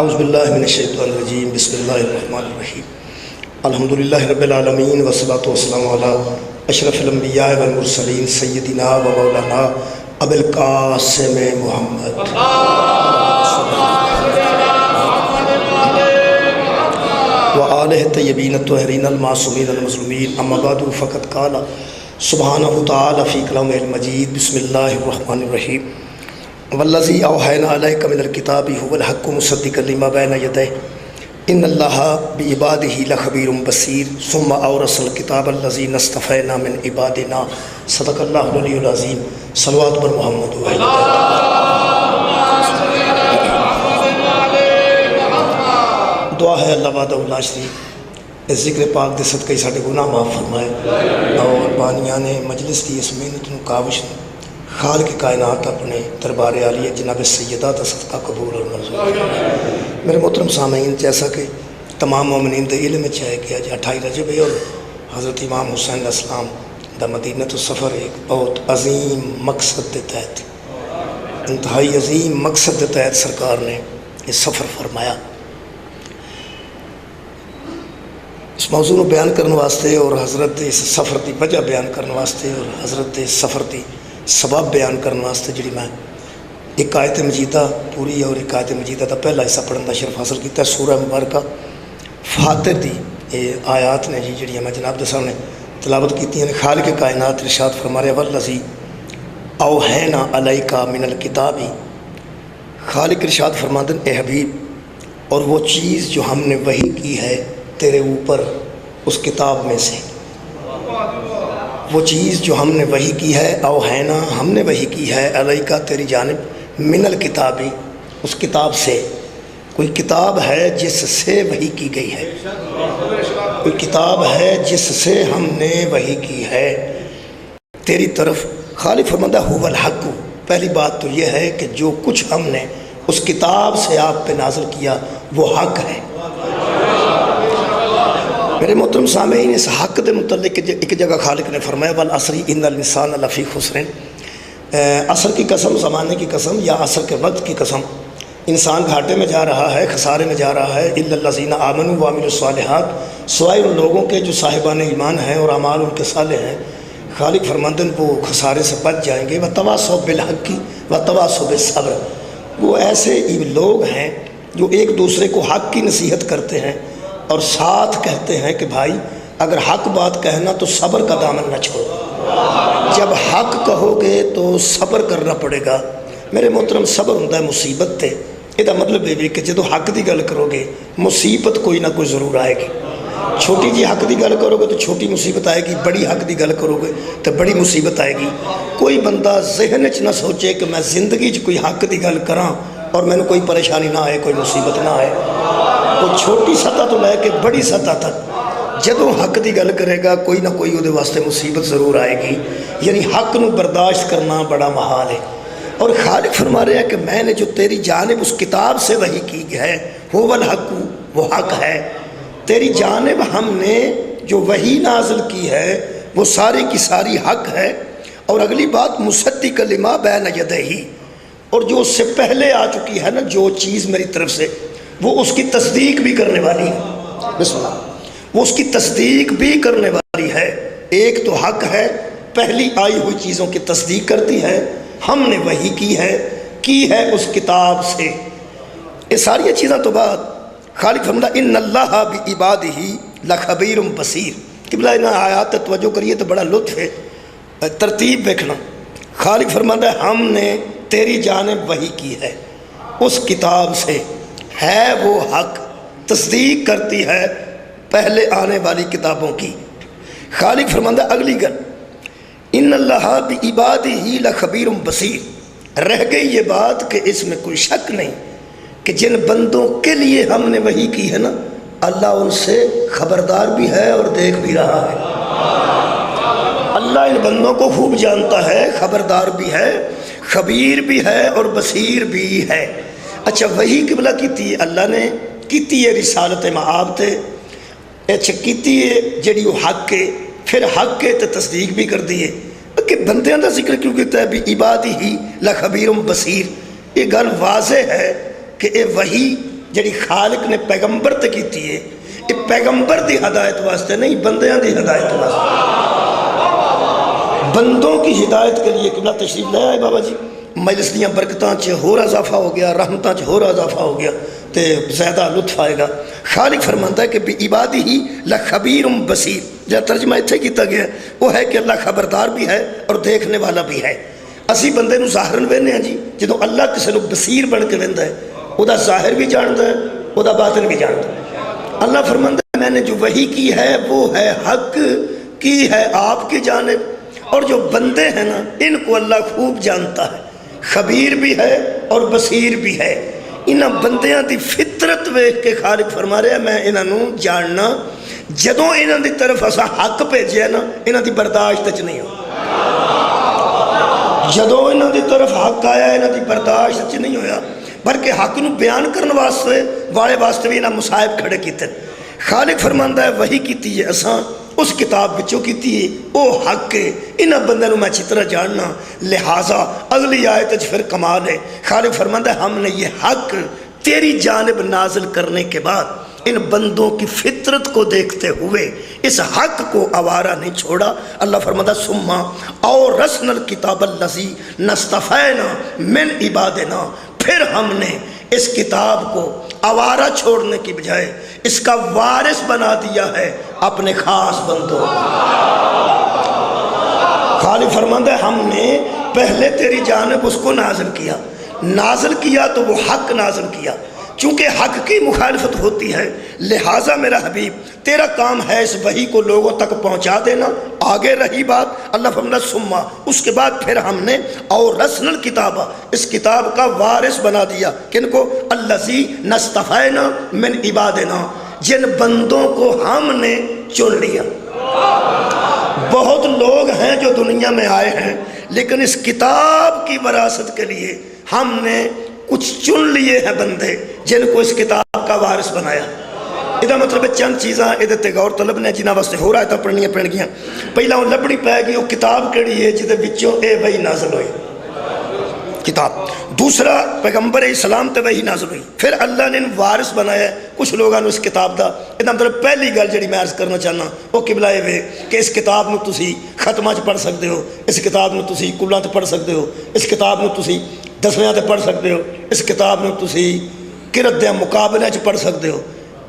اعوذ باللہ من الشیطان الرجیم بسم اللہ الرحمن الرحیم الحمدللہ رب العالمین والصلاة والسلام علی اشرف الانبیاء والمرسلین سیدنا و مولانا ابو القاسم محمد وآلہ طیبین الطاہرین المعصومین المظلومین اما بعد فقد قال سبحانہ تعالی فی کلامہ المجید بسم اللہ الرحمن الرحیم والذی اوحینا الیک من الکتاب هو الحق مصدقا لما بین یدیہ ان اللہ بعبادہ لخبیر بصیر ثم اورث الکتاب الذین اصطفینا من عبادنا صدق اللہ العلی العظیم صلوات بر محمد دعا ہے اللہ وحدہ لا شریک اس ذکر پاک دے صدقے ساڈے گناہ معاف فرمائے اور بانیان مجلس کی اس محنت نو کاوش خالق کائنات اپنے دربار عالیہ جناب سیدہ دا صدقہ قبول اور منظور میرے محترم سامعین، جیسا کہ تمام مومنین دے علم ہے کہ آج 28 رجب ہے اور حضرت امام حسین علیہ السلام دا مدینہ تو سفر ایک بہت عظیم مقصد دے تحت انتہائی عظیم مقصد دے تحت سرکار نے یہ سفر فرمایا۔ اس موضوع کو بیان کرنے واسطے اور حضرت اس سفر دی وجہ بیان کرنے واسطے اور حضرت اس سفر دی سبب بیان کرنے واسطے جڑی میں ایک آیت مجیدہ پوری اور ایک آیت مجیدہ دا پہلا حصہ پڑھن دا شرف حاصل کیتا ہے۔ سورہ مبارکہ فاتر دی یہ آیات نے جڑی میں جناب دے سامنے تلاوت کیتی ہیں۔ خالق کائنات ارشاد فرما رہے والذی اوحینا الیک من الکتاب، خالق ارشاد فرماتے ہیں اے حبیب، اور وہ چیز جو ہم نے وحی کی ہے تیرے اوپر اس کتاب میں سے، وہ چیز جو ہم نے وحی کی ہے، اوحینا ہم نے وحی کی ہے، علیکہ تیری جانب، من الکتابی اس کتاب سے۔ کوئی کتاب ہے جس سے وحی کی گئی ہے، کوئی کتاب ہے جس سے ہم نے وحی کی ہے تیری طرف۔ خالق فرماتا ہے هو الحق، پہلی بات تو یہ ہے کہ جو کچھ ہم نے اس کتاب سے آپ پہ نازل کیا وہ حق ہے۔ میرے محترم سامعین، اس حق دے متعلق ایک جگہ خالق نے فرمایا والعصر ان الانسان لفی خسر، عصر کی قسم، زمانے کی قسم یا عصر کے وقت کی قسم، انسان گھاٹے میں جا رہا ہے، خسارے میں جا رہا ہے۔ الا الذین آمنوا وعملوا الصالحات، سوائے ان لوگوں کے جو صاحبان ایمان ہیں اور اعمال ان کے صالح ہیں۔ خالق فرماتے ہیں وہ خسارے سے بچ جائیں گے۔ وتواصوا بالحق وتواصوا بالصبر، وہ ایسے لوگ ہیں جو ایک دوسرے کو حق کی نصیحت کرتے ہیں اور ساتھ کہتے ہیں کہ بھائی اگر حق بات کہنا تو صبر کا دامن نہ چھوڑو، جب حق کہو گے تو صبر کرنا پڑے گا۔ میرے محترم صبر ہوتا ہے مصیبت تے، یہ مطلب یہ بھی کہ جدو حق دی گل کرو گے مصیبت کوئی نہ کوئی ضرور آئے گی۔ چھوٹی جی حق دی گل کرو گے تو چھوٹی مصیبت آئے گی، بڑی حق دی گل کرو گے تو بڑی مصیبت آئے گی۔ کوئی بندہ ذہن چ نہ سوچے کہ میں زندگی چ کوئی حق دی گل کراں اور میں نے کوئی پریشانی نہ آئے، کوئی مصیبت نہ آئے۔ وہ چھوٹی سطح تو لے کے بڑی سطح تک جدوں حق دی گل کرے گا کوئی نہ کوئی وہ واسطے مصیبت ضرور آئے گی۔ یعنی حق نو برداشت کرنا بڑا محال ہے۔ اور خالق فرما رہے ہیں کہ میں نے جو تیری جانب اس کتاب سے وحی کی ہے هو الحق، وہ حق ہے۔ تیری جانب ہم نے جو وحی نازل کی ہے وہ ساری کی ساری حق ہے۔ اور اگلی بات مصدق لما بین یدیہ، اور جو اس سے پہلے آ چکی ہے نا جو چیز میری طرف سے، وہ اس کی تصدیق بھی کرنے والی ہے۔ بسم اللہ، وہ اس کی تصدیق بھی کرنے والی ہے۔ ایک تو حق ہے، پہلی آئی ہوئی چیزوں کی تصدیق کرتی ہے، ہم نے وحی کی ہے اس کتاب سے۔ یہ ساری چیزیں تو بات خالق فرماتا ان اللہ بعبادہ لخبیر بصیر۔ قبلہ ان آیات توجہ کریے تو بڑا لطف ہے، ترتیب دیکھنا۔ خالق فرماتا ہے ہم نے تیری جانب وحی کی ہے اس کتاب سے، ہے وہ حق، تصدیق کرتی ہے پہلے آنے والی کتابوں کی۔ خالق فرماتا اگلی گل ان اللہ بعبادہ لخبیر بصیر، رہ گئی یہ بات کہ اس میں کوئی شک نہیں کہ جن بندوں کے لیے ہم نے وحی کی ہے نا اللہ ان سے خبردار بھی ہے اور دیکھ بھی رہا ہے۔ اللہ ان بندوں کو خوب جانتا ہے، خبردار بھی ہے، خبیر بھی ہے اور بصیر بھی ہے۔ اچھا وحی قبلہ کیتی ہے اللہ نے، کیتی ہے رسالت معاب تے، اچھا کیتی ہے جڑی وہ حق کے، پھر حق کے تے تصدیق بھی کر دیے کہ بندیاں دا ذکر کیوں کیتا ہے بھی عبادی ہی لخبیر بصیر۔ یہ گل واضح ہے کہ اے وحی جڑی خالق نے پیغمبر تے کیتی ہے یہ پیغمبر دی ہدایت واسطے نہیں، بندیاں دی ہدایت واسطے، بندوں کی ہدایت کے لیے قبلہ تشریف لے آئے بابا جی۔ مجلس دیاں برکتاں چ ہور اضافہ ہو گیا، رحمتاں چ ہور اضافہ ہو گیا تے زیادہ لطف آئے گا۔ خالق فرمانتا ہے کہ بعبادہ لخبیر بصیر، جہاں ترجمہ اتھے کیتا گیا وہ ہے کہ اللہ خبردار بھی ہے اور دیکھنے والا بھی ہے۔ اسی بندے نو ظاہرن وینے ہیں جی، جدوں اللہ کسے نو بصیر بن کے ویندا ہے او دا ظاہر بھی جانتا ہے، او دا باطن بھی جانتا ہے۔ اللہ فرمانتا ہے میں نے جو وحی کی ہے وہ ہے حق کی ہے آپ کی جانب، اور جو بندے ہیں نا ان کو اللہ خوب جانتا ہے، خبیر بھی ہے اور بصیر بھی ہے۔ انہاں بندیاں دی فطرت ویکھ کے خالق فرما رہا ہے میں انہاں نو جاننا، جدوں انہاں دی طرف اسا حق بھیجیا نا انہاں دی برداشت وچ نہیں ہو، جدوں انہاں دی طرف حق آیا انہاں دی برداشت وچ نہیں ہویا، بلکہ حق نو بیان کرنے واسطے والے واسطے بھی انہاں مصائب کھڑے کیتے۔ خالق فرماندا ہے وحی کیتی ہے اساں اس کتاب بچوں کیتی ہے او حق ہے، انہاں بندے نو میں اچھی طرح جاننا، لہٰذا اگلی آیت وچ پھر کمال ہے۔ خالق فرماندا ہے ہم نے یہ حق تیری جانب نازل کرنے کے بعد ان بندوں کی فطرت کو دیکھتے ہوئے اس حق کو آوارہ نہیں چھوڑا۔ اللہ فرماتا ثم اورثنا الکتاب الذی نصطفینا من عبادنا، پھر ہم نے اس کتاب کو آوارہ چھوڑنے کی بجائے اس کا وارث بنا دیا ہے اپنے خاص بندوں۔ خالق فرماتا ہے ہم نے پہلے تیری جانب اس کو نازل کیا تو وہ حق نازل کیا، چونکہ حق کی مخالفت ہوتی ہے لہٰذا میرا حبیب تیرا کام ہے اس وحی کو لوگوں تک پہنچا دینا۔ آگے رہی بات اللہ فرماتا ثم، اس کے بعد پھر ہم نے اورثنا الکتاب، اس کتاب کا وارث بنا دیا، کن کو؟ الذی نصطفینا من عبادنا، جن بندوں کو ہم نے چن لیا۔ بہت لوگ ہیں جو دنیا میں آئے ہیں لیکن اس کتاب کی وراثت کے لیے ہم نے کچھ چن لیے ہیں بندے جن کو اس کتاب کا وارث بنایا۔ یہ مطلب چند چیزاں یہ غور طلب نے جنہاں واسطے ہو رہا ہے پڑھنیاں پڑ گیا۔ پہلا وہ لبنی پائے گی وہ کتاب کیڑی ہے جہدے وچوں اے وحی نازل ہوئی کتاب، دوسرا پیغمبر اسلام تے وحی نازل ہوئی، پھر اللہ نے وارث بنایا ہے کچھ لوگوں نے اس کتاب دا۔ یہ مطلب پہلی گل جڑی میں عرض کرنا چاہنا وہ قبلہ ہے کہ اس کتاب نو تسی ختمہ چ پڑھ سکتے ہو، اس کتاب نو تسی کلاں تے پڑھ سکتے ہو، اس کتاب نو تسی دسویں تے پڑھ سکتے ہو، اس کتاب نو تسی قرات دے مقابلے چ پڑھ سکتے ہو،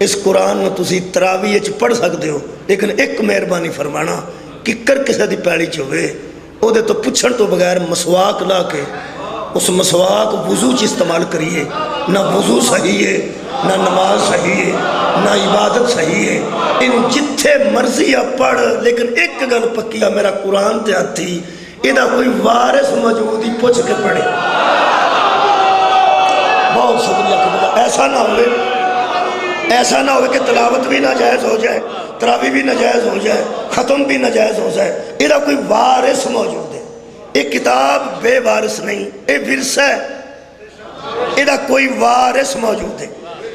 اس قرآن نو تسی تراویح چ پڑھ سکتے ہو، لیکن ایک مہربانی فرمانا ککر کسے دی پیڑی چ ہوئے او دے تو پچھڑ تو بغیر مسواک لا کے اس مسواک وضو چ استعمال کریے، نہ وضو صحیح ہے نہ نماز صحیح ہے نہ عبادت صحیح ہے۔ ان جتھے مرضی پڑھ، لیکن ایک گل پکی ہے میرا قرآن تے ہتھی یہ کوئی وارث موجود ہی پوچھ کے پڑھے۔ بہت شکریہ قبلہ، ایسا نہ ہوئے کہ تلاوت بھی ناجائز ہو جائے، تراویح بھی ناجائز ہو جائے، ختم بھی ناجائز ہو جائے، یہ کوئی وارث موجود ہے۔ یہ کتاب بے وارث نہیں، یہ ورثہ ہے، یہ کوئی وارث موجود ہے۔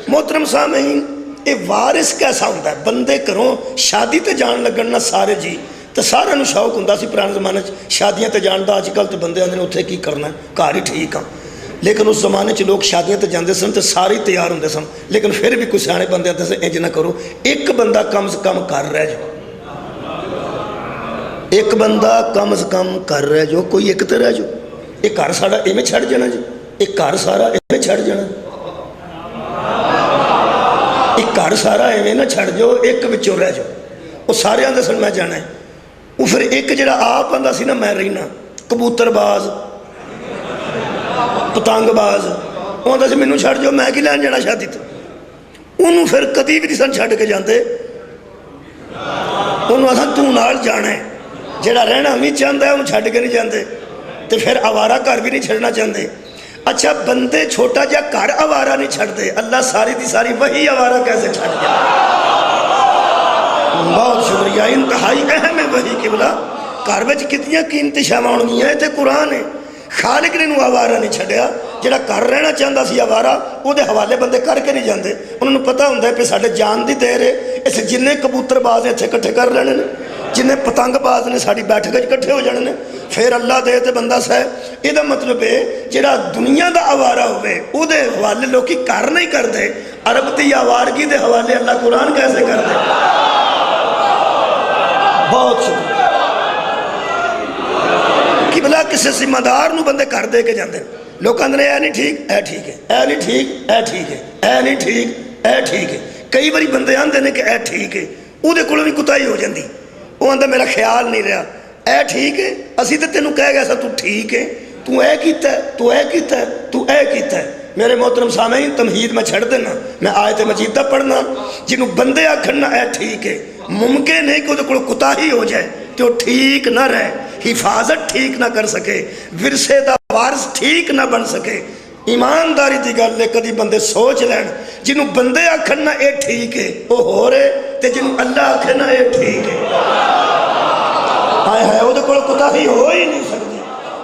محترم سامعین یہ وارث کیسا ہوتا ہے؟ بندے کروں شادی تے جان لگن نہ سارے جی تو سارے نو شوق ہوندا سی پرانے زمانے شادیاں تے جان دا، اج کل تے بندے آندے نے اتھے کی کرنا ہے، گھر ہی ٹھیک ہاں۔ لیکن اس زمانے چ لوگ شادیاں تے جاندے سن تے سارے تیار ہوندے سن، لیکن پھر بھی کوئی سیانے بندے آندے سن انج نہ کرو، ایک بندہ کم سے کم کر رہ جو، ایک بندہ کم سے کم کر رہ جو، کوئی ایک تے رہ جو۔ ایک گھر سارا ایویں چھڑ جانا جی، ایک گھر سارا ایویں چھڑ جانا، ایک گھر سارا ایویں نہ چھڑ جو، ایک وچوں رہ جو۔ وہ سارے آندے سن میں جانا ہے، وہ پھر ایک جڑا آپ آندا سی نا میں رہنا، کبوتر باز پتنگ باز، وہ آندا سی مینوں چھڑ جو میں کی لین جانا شادی تے، انہوں پھر کدی بھی نہیں سن چھڑ کے جاندے، انہوں آسان تو نال جانا ہے، جڑا رہنا بھی چاہتا ہے انہوں چھڑ کے نہیں جاندے، تو پھر آوارہ گھر بھی نہیں چھڑنا چاہتے۔ اچھا بندے چھوٹا جا گھر آوارہ نہیں چھڑ دے، اللہ ساری دی ساری وہی آوارہ کیسے چھڑ دیا؟ بہت شکریہ، انتہائی اہم ہے وہی قبلہ۔ گھر وچ کتنی قیمتی شیواں ہونگیاں، تے قرآن ہے۔ خالق نے انہوں آوارہ نہیں چھڑیا، جڑا گھر رہنا چاہتا سی آوارہ وہ دے حوالے بندے کر کے نہیں جاندے، انہوں نے پتہ ہوندہ ہے پہ ساڑھے جان دی دیر ہے، اسے جنہیں کبوتر باز ہیں اتھے کٹھے کر لینے، جنہیں پتنگ باز نے ساڑھی بیٹھ گج کٹھے ہو جانے، پھر اللہ دے تے بندہ سہ یہ مطلب ہے جڑا دنیا دا آوارہ ہوئے او دے حوالے لوکی کر نہیں کر دے، عرب دی آوارگی دے حوالے اللہ قرآن کیسے کر دے؟ بہت شکریہ قبلہ کسی ذمہ دار نو بندے کر دے کے جاندے لوگ اندر اے نہیں ٹھیک اے ٹھیک ہے، اے نہیں ٹھیک اے ٹھیک ہے، اے نہیں ٹھیک اے ٹھیک ہے۔ کئی باری بندے آندے نے کہ اے ٹھیک ہے، او دے کولوں بھی کتائی ہو جاندی، وہ آندہ میرا خیال نہیں رہا اے ٹھیک ہے، اسی تے تینوں کہہ گیا سا تو ٹھیک ہے، تو اے کیتا ہے، تو اے کیتا ہے، تو اے کیتا ہے۔ میرے محترم سامعین تمہید میں چھڑ دینا، میں آیت مجیدہ پڑھنا جنہوں بندے آکھنا اے ٹھیک ہے، ممکن ہے کہ وہ دے کولوں کتائی ہو جائے کہ وہ ٹھیک نہ رہے، حفاظت ٹھیک نہ کر سکے، ورثے دا وارث ٹھیک نہ بن سکے۔ ایمانداری دی گل لے کدی بندے سوچ لین جنہوں بندے آکھنا اے ٹھیک ہے وہ ہو رہے تے جنہوں اللہ آکھنا اے ٹھیک ہے آئے ہے وہ دے کول کوتاہی ہو ہی نہیں سکتی،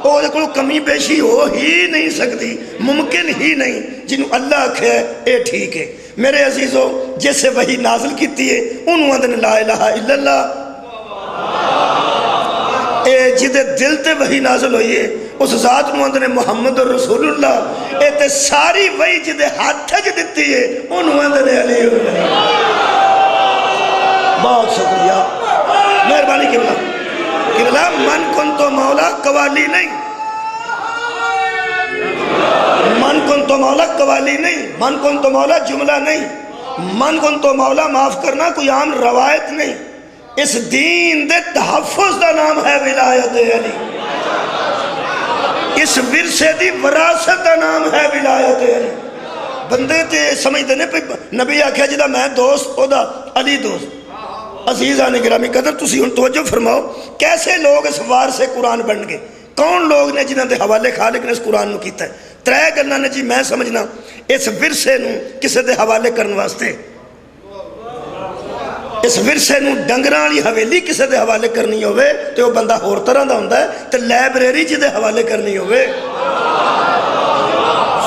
وہ دے کول کمی بیشی ہو ہی نہیں سکتی، ممکن ہی نہیں۔ جنہوں اللہ آکھے اے ٹھیک ہے میرے عزیزو جیسے وحی نازل کیتی ہے انہوں اندن لا الہ الا اللہ اے جدے دل تے وحی نازل ہوئی ہے اس ذات نو اندنے محمد رسول اللہ اے تے ساری وحی جدے ہاتھ جو دیتی ہے انہوں اندنے علی اللہ۔ بہت شکریہ مہربانی قبلہ من کن تو مولا قوالی نہیں، من کن تو مولا قوالی نہیں، من کن تو مولا جملہ نہیں، من کن تو مولا معاف کرنا کوئی عام روایت نہیں، اس دین دے تحفظ دا نام ہے ولایت علی، اس ورثے دی وراثت دا نام ہے ولایت علی۔ بندے تے سمجھتے نے نبی آکھیا جدا میں دوست او دا علی دوست۔ عزیزان گرامی قدر تسی ان توجہ فرماؤ کیسے لوگ اس وار سے قرآن بن گئے، کون لوگ نے جنہاں دے حوالے خالق نے اس قرآن نو کیتا ہے؟ ترے گلنا نے جی میں سمجھنا اس ورثے نو کسے دے حوالے کرنے واسطے، اس ورثے نو ڈنگراں لی حویلی کسے دے حوالے کرنی ہوئے تو وہ بندہ ہور طرح دا ہوندہ ہے، تو لائبریری جی دے حوالے کرنی ہوئے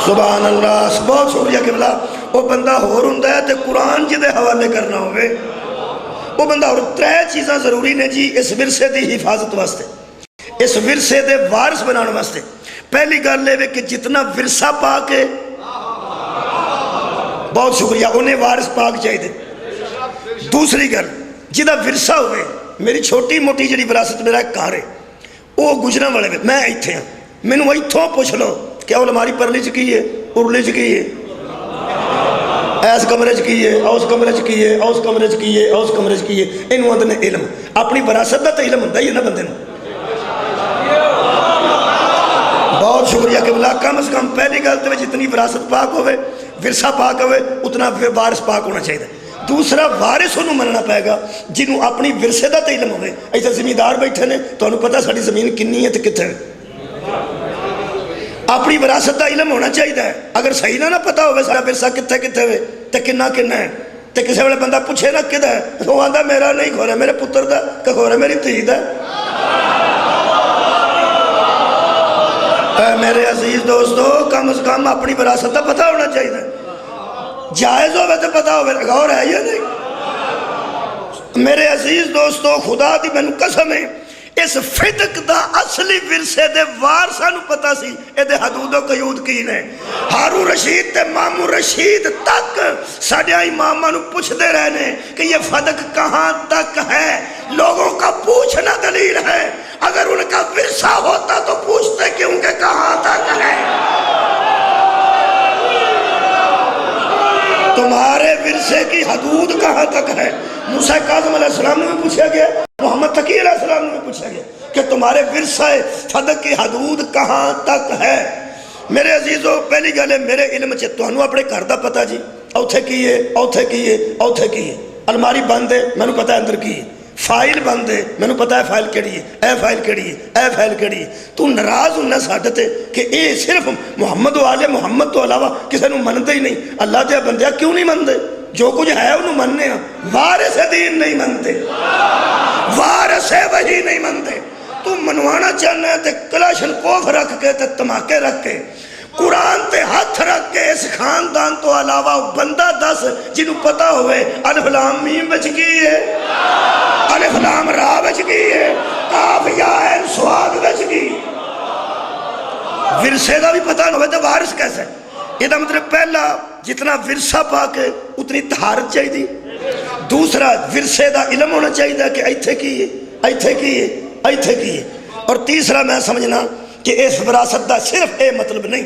سبحان اللہ بہت شکریہ قبلہ، وہ بندہ ہور ہوندہ ہے تو قرآن جی دے حوالے کرنا ہوئے، وہ بندہ اور ترے چیزاں ضروری نے جی اس ورثے دی حفاظت واسطے، اس ورثے دے وارث بنانے واسطے۔ پہلی گل لے کہ جتنا ورثہ پاک ہے بہت شکریہ انہیں وارث پاک چاہیے دے۔ دوسری گل جدہ ورثہ ہوئے میری چھوٹی موٹی جڑی وراثت میرا ایک کار ہے وہ گجرہ والے میں ایتھے ہاں میں نو ایتھوں پوچھ لو کیا وہ لماری پرلی چکی ہے ارلی چکی ہے ایس کمرے چکیے اوس کمرے چکیے اوس کمرے چکیے اوس کمرے چکیے انہوں اندر علم اپنی وراثت دا تا علم ہوندہ ہی ہے نا بندے نے۔ بہت شکریہ قبلہ کم از کم پہلی گلتے میں جتنی وراثت پاک ہوئے ورثہ پاک ہوئے اتنا وارث پاک ہونا چاہیے۔ دوسرا وارث انہوں مننا پائے گا جنہوں اپنی ورثے دا تا علم ہوئے۔ ایسا زمیندار بیٹھے نے تو انہوں پتا ساڑی زمین کنی ہے تو کتے ہے اپنی وراثت دا علم ہونا چاہیے۔ اگر صحیح نہ پتا ہوئے سارا ورثہ کتے کتے ہوئے تو کننا کننا ہے تو کسی والے بندہ پوچھے نہ کدھا ہے وہ آندہ میرا نہیں کھو رہا میرے پتر دا کہ کھو رہا میری تہید ہے۔ اے میرے عزیز دوستو کم از کم اپنی وراثت دا پتا ہونا چاہیے، جائز ہوئے تو پتا ہوئے غور ہے یا نہیں؟ میرے عزیز دوستو خدا دی میں قسم ہے اس فدق دا اصلی ورثے دے وارثانو پتا سی اے دے حدود و قیود کی نے۔ ہارون رشید تے مامون رشید تک ساڑھے امامہ نو پوچھ دے رہنے کہ یہ فدق کہاں تک ہے، لوگوں کا پوچھنا دلیل ہے، اگر ان کا ورثہ ہوتا تو پوچھتے کہ ان کے کہاں تک ہے۔ تمہارے ورثے کی حدود کہاں تک ہے؟ موسیٰ کاظم علیہ السلام نے بھی پوچھا گیا، محمد تقی علیہ السلام نے بھی پوچھا گیا کہ تمہارے ورثہ فدق کی حدود کہاں تک ہے۔ میرے عزیزو پہلی گل ہے میرے علم چھے تو انہوں اپنے کردہ پتا جی اوتھے کیے اوتھے کیے اوتھے کیے، الماری بند ہے میں نے پتا ہے اندر کیے، فائل بند ہے میں نے پتا ہے فائل کیڑی ہے، اے فائل کیڑی ہے، اے فائل کیڑی ہے۔ تو نراز انہیں ساڑھتے کہ اے صرف محمد و آل محمد تو علاوہ کسی نے مندے ہی نہیں، اللہ دے بندیا کیوں نہیں مندے؟ جو کچھ ہے انہوں مننے ہیں، وارث دین نہیں مندے، وارث وحی نہیں مندے۔ تو منوانا چاہنا ہے تے کلاشن کوف رکھ کے تے تماکے رکھ کے قرآن تے ہاتھ رکھ کے اس خاندان تو علاوہ بندہ 10 جنہوں پتا ہوئے الف لام میم بچ گئی ہے، الف لام را بچ گئی ہے، کاف یا این سواد بچ گئی۔ ورثے کا بھی پتہ نہ ہوئے تو وارث کیسے؟ یہ مطلب پہلا جتنا ورثہ پا کے اتنی طہارت چاہیے، دوسرا ورثے کا علم ہونا چاہیے کہ ایتھے کی ہے، ایتھے کی ہے، ایتھے کی ہے، اور تیسرا میں سمجھنا کہ اس وراثت کا صرف یہ مطلب نہیں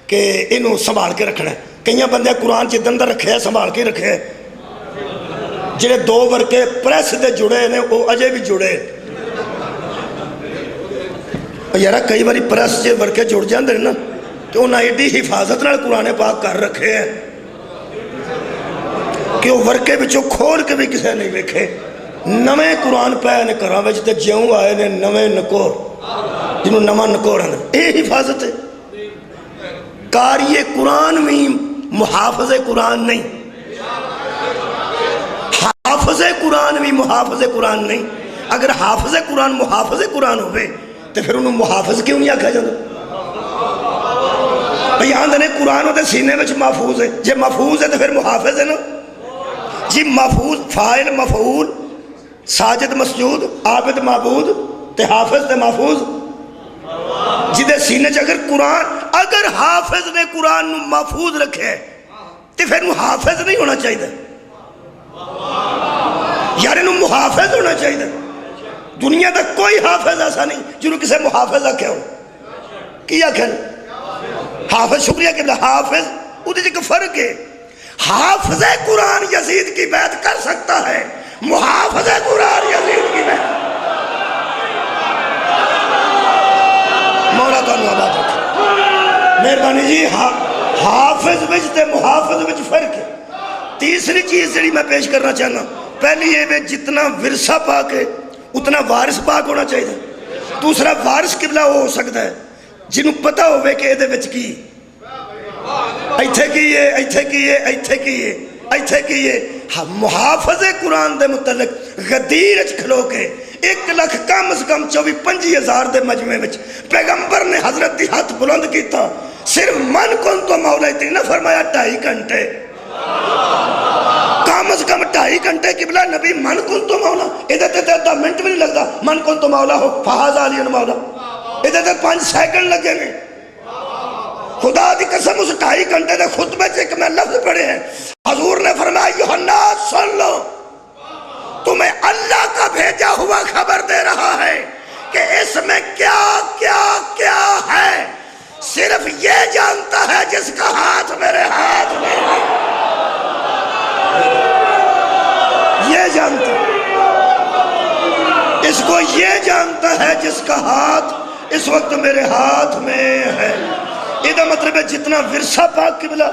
کہ انہوں سنبھال کے رکھنا ہے۔ کئی بندے قرآن چ اندر رکھے ہے، سنبھال کے رکھے ہے، جڑے دو ورکے پریس دے جڑے نے وہ اجے بھی جڑے یار کئی باری پریس سے ورکے جڑ جاندے نا تو انہیں ایڈی حفاظت نال قرآن پاک کر رکھے ہیں کہ وہ ورکے بچوں کھول کے بھی کسے نہیں ویکھے۔ نویں قرآن پہ نے کراں وچ تے جیوں آئے نے نویں نکور جنہوں نواں نکور اندر یہ حفاظت ہے۔ قاری قرآن بھی محافظ قرآن نہیں، حافظ قرآن بھی محافظ قرآن نہیں۔ اگر حافظ قرآن محافظ قرآن ہوئے تو پھر انہوں محافظ کیوں نہیں آکھا جاتا؟ بھئی آندھے نے قرآن ہوتے سینے میں محفوظ ہے، جب محفوظ ہے تو پھر محافظ ہے نا جی۔ محفوظ فائل مفعول ساجد مسجود عابد معبود تے حافظ تے محفوظ جدے سینے چ اگر قرآن اگر حافظ نے قرآن محفوظ رکھے تو پھر محافظ نہیں ہونا چاہیے یار انہوں محافظ ہونا چاہیے۔ دنیا تک کوئی حافظ ایسا نہیں جنہوں کسے محافظ رکھے ہو کیا کہنا حافظ شکریہ کہ حافظ وہ دیکھ فرق ہے۔ حافظ قرآن یزید کی بیعت کر سکتا ہے، محافظ قرآن یزید کی بیعت مولا تعالیٰ آباد رکھے مہربانی جی۔ حافظ وچ تے محافظ وچ فرق ہے۔ تیسری چیز جڑی میں پیش کرنا چاہنا پہلی یہ جتنا ورثہ پاک ہے اتنا وارث پاک ہونا چاہیے۔ دوسرا وارث قبلہ وہ ہو سکتا ہے جنہوں پتہ ہوئے کہ یہ وچ کی ایتھے کی ہے، ایتھے کی ہے، ایتھے کی ہے، ایتھے کی ہے۔ محافظ قرآن دے متعلق غدیر اچ کھلو کے 1,00,000 کم از کم 24,000-25,000 دے مجمع وچ پیغمبر نے حضرت دی ہاتھ بلند کیتا صرف من کن تو مولا ہی نہ فرمایا 2.5 گھنٹے کم از کم 2.5 گھنٹے قبلہ نبی من کن تو مولا ادھر تے 10 منٹ بھی نہیں لگتا من کن تو مولا ہو فہذا علی مولا ادھر تے 5 سیکنڈ لگے نے۔ خدا دی قسم اس 2.5 گھنٹے دے خطبے سے کہ میں لفظ پڑھے ہیں حضور نے فرمایا یوحنا سن لو تمہیں اللہ کا بھیجا ہوا خبر دے رہا ہے کہ اس میں کیا کیا کیا ہے صرف یہ جانتا ہے جس کا ہاتھ میرے ہاتھ میں ہے، یہ جانتا اس کو یہ جانتا ہے جس کا ہاتھ اس وقت میرے ہاتھ میں ہے۔ یہ مطلب ہے جتنا ورثہ پاک قبلہ